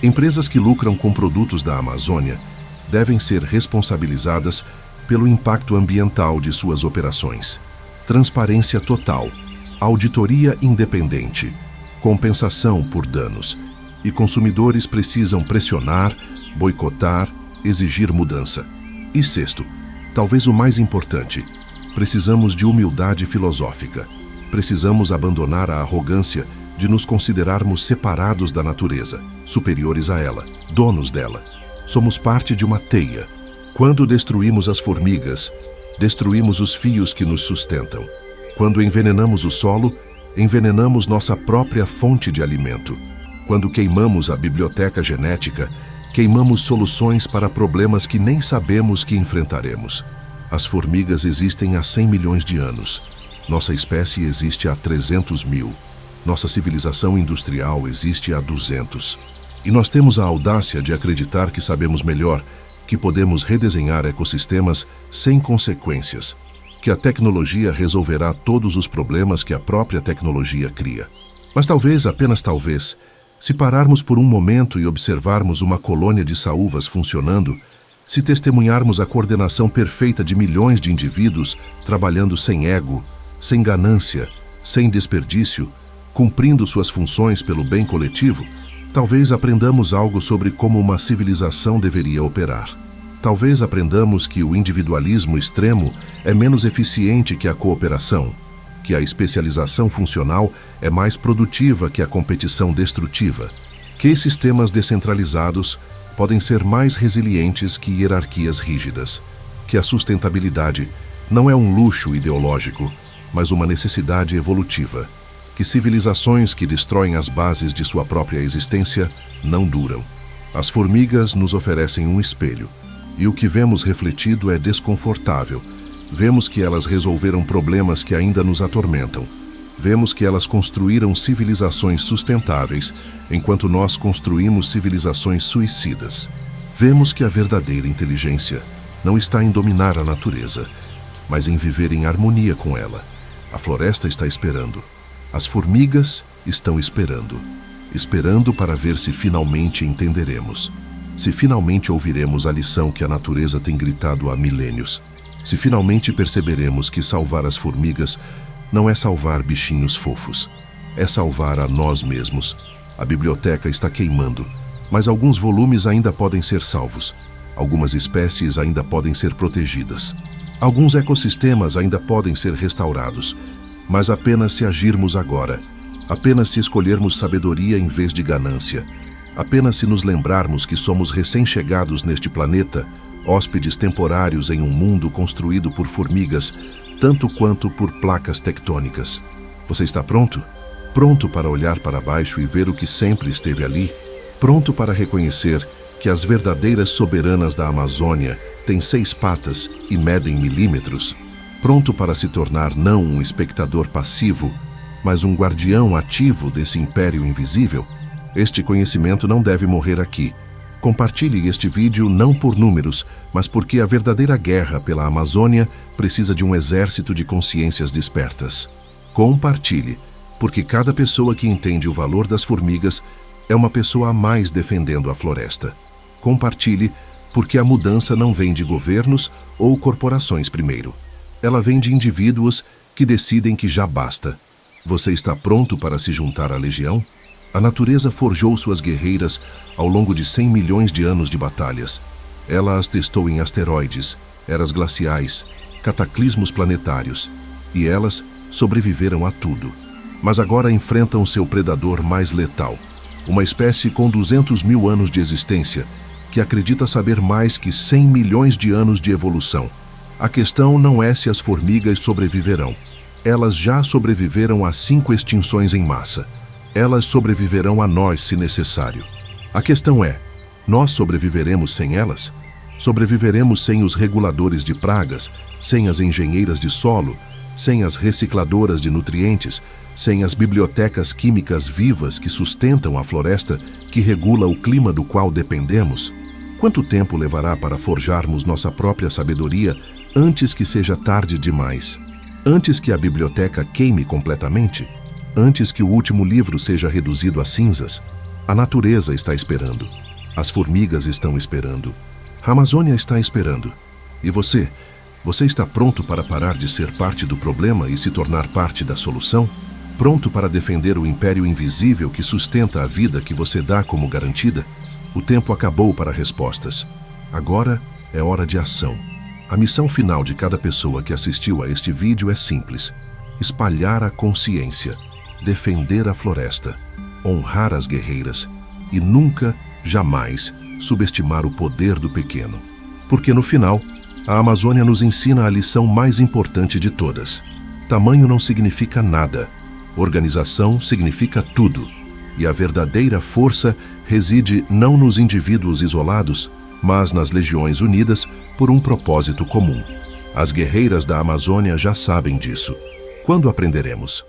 Empresas que lucram com produtos da Amazônia devem ser responsabilizadas pelo impacto ambiental de suas operações. Transparência total, auditoria independente, compensação por danos. E consumidores precisam pressionar, boicotar, exigir mudança. E sexto, talvez o mais importante, precisamos de humildade filosófica. Precisamos abandonar a arrogância de nos considerarmos separados da natureza, superiores a ela, donos dela. Somos parte de uma teia. Quando destruímos as formigas, destruímos os fios que nos sustentam. Quando envenenamos o solo, envenenamos nossa própria fonte de alimento. Quando queimamos a biblioteca genética, queimamos soluções para problemas que nem sabemos que enfrentaremos. As formigas existem há 100 milhões de anos. Nossa espécie existe há 300 mil. Nossa civilização industrial existe há 200. E nós temos a audácia de acreditar que sabemos melhor, que podemos redesenhar ecossistemas sem consequências, que a tecnologia resolverá todos os problemas que a própria tecnologia cria. Mas talvez, apenas talvez, se pararmos por um momento e observarmos uma colônia de saúvas funcionando, se testemunharmos a coordenação perfeita de milhões de indivíduos trabalhando sem ego, sem ganância, sem desperdício, cumprindo suas funções pelo bem coletivo, talvez aprendamos algo sobre como uma civilização deveria operar. Talvez aprendamos que o individualismo extremo é menos eficiente que a cooperação, que a especialização funcional é mais produtiva que a competição destrutiva, que sistemas descentralizados podem ser mais resilientes que hierarquias rígidas, que a sustentabilidade não é um luxo ideológico, mas uma necessidade evolutiva, que civilizações que destroem as bases de sua própria existência não duram. As formigas nos oferecem um espelho, e o que vemos refletido é desconfortável. Vemos que elas resolveram problemas que ainda nos atormentam. Vemos que elas construíram civilizações sustentáveis, enquanto nós construímos civilizações suicidas. Vemos que a verdadeira inteligência não está em dominar a natureza, mas em viver em harmonia com ela. A floresta está esperando. As formigas estão esperando. Esperando para ver se finalmente entenderemos. Se finalmente ouviremos a lição que a natureza tem gritado há milênios. Se finalmente perceberemos que salvar as formigas não é salvar bichinhos fofos. É salvar a nós mesmos. A biblioteca está queimando, mas alguns volumes ainda podem ser salvos. Algumas espécies ainda podem ser protegidas. Alguns ecossistemas ainda podem ser restaurados. Mas apenas se agirmos agora. Apenas se escolhermos sabedoria em vez de ganância. Apenas se nos lembrarmos que somos recém-chegados neste planeta, hóspedes temporários em um mundo construído por formigas, tanto quanto por placas tectônicas. Você está pronto? Pronto para olhar para baixo e ver o que sempre esteve ali? Pronto para reconhecer que as verdadeiras soberanas da Amazônia têm 6 patas e medem milímetros? Pronto para se tornar não um espectador passivo, mas um guardião ativo desse império invisível? Este conhecimento não deve morrer aqui. Compartilhe este vídeo não por números, mas porque a verdadeira guerra pela Amazônia precisa de um exército de consciências despertas. Compartilhe, porque cada pessoa que entende o valor das formigas é uma pessoa a mais defendendo a floresta. Compartilhe, porque a mudança não vem de governos ou corporações primeiro. Ela vem de indivíduos que decidem que já basta. Você está pronto para se juntar à legião? A natureza forjou suas guerreiras ao longo de 100 milhões de anos de batalhas. Ela as testou em asteroides, eras glaciais, cataclismos planetários, e elas sobreviveram a tudo. mas agora enfrentam seu predador mais letal, uma espécie com 200 mil anos de existência, que acredita saber mais que 100 milhões de anos de evolução. A questão não é se as formigas sobreviverão. Elas já sobreviveram a 5 extinções em massa. Elas sobreviverão a nós se necessário. A questão é, nós sobreviveremos sem elas? Sobreviveremos sem os reguladores de pragas, sem as engenheiras de solo, sem as recicladoras de nutrientes, sem as bibliotecas químicas vivas que sustentam a floresta, que regula o clima do qual dependemos? Quanto tempo levará para forjarmos nossa própria sabedoria antes que seja tarde demais? Antes que a biblioteca queime completamente? Antes que o último livro seja reduzido a cinzas? A natureza está esperando. As formigas estão esperando. A Amazônia está esperando. E você? Você está pronto para parar de ser parte do problema e se tornar parte da solução? Pronto para defender o império invisível que sustenta a vida que você dá como garantida? O tempo acabou para respostas. Agora é hora de ação. A missão final de cada pessoa que assistiu a este vídeo é simples: espalhar a consciência, defender a floresta, honrar as guerreiras e nunca, jamais, subestimar o poder do pequeno. Porque no final, a Amazônia nos ensina a lição mais importante de todas. Tamanho não significa nada. Organização significa tudo. E a verdadeira força reside não nos indivíduos isolados, mas nas legiões unidas por um propósito comum. As guerreiras da Amazônia já sabem disso. Quando aprenderemos?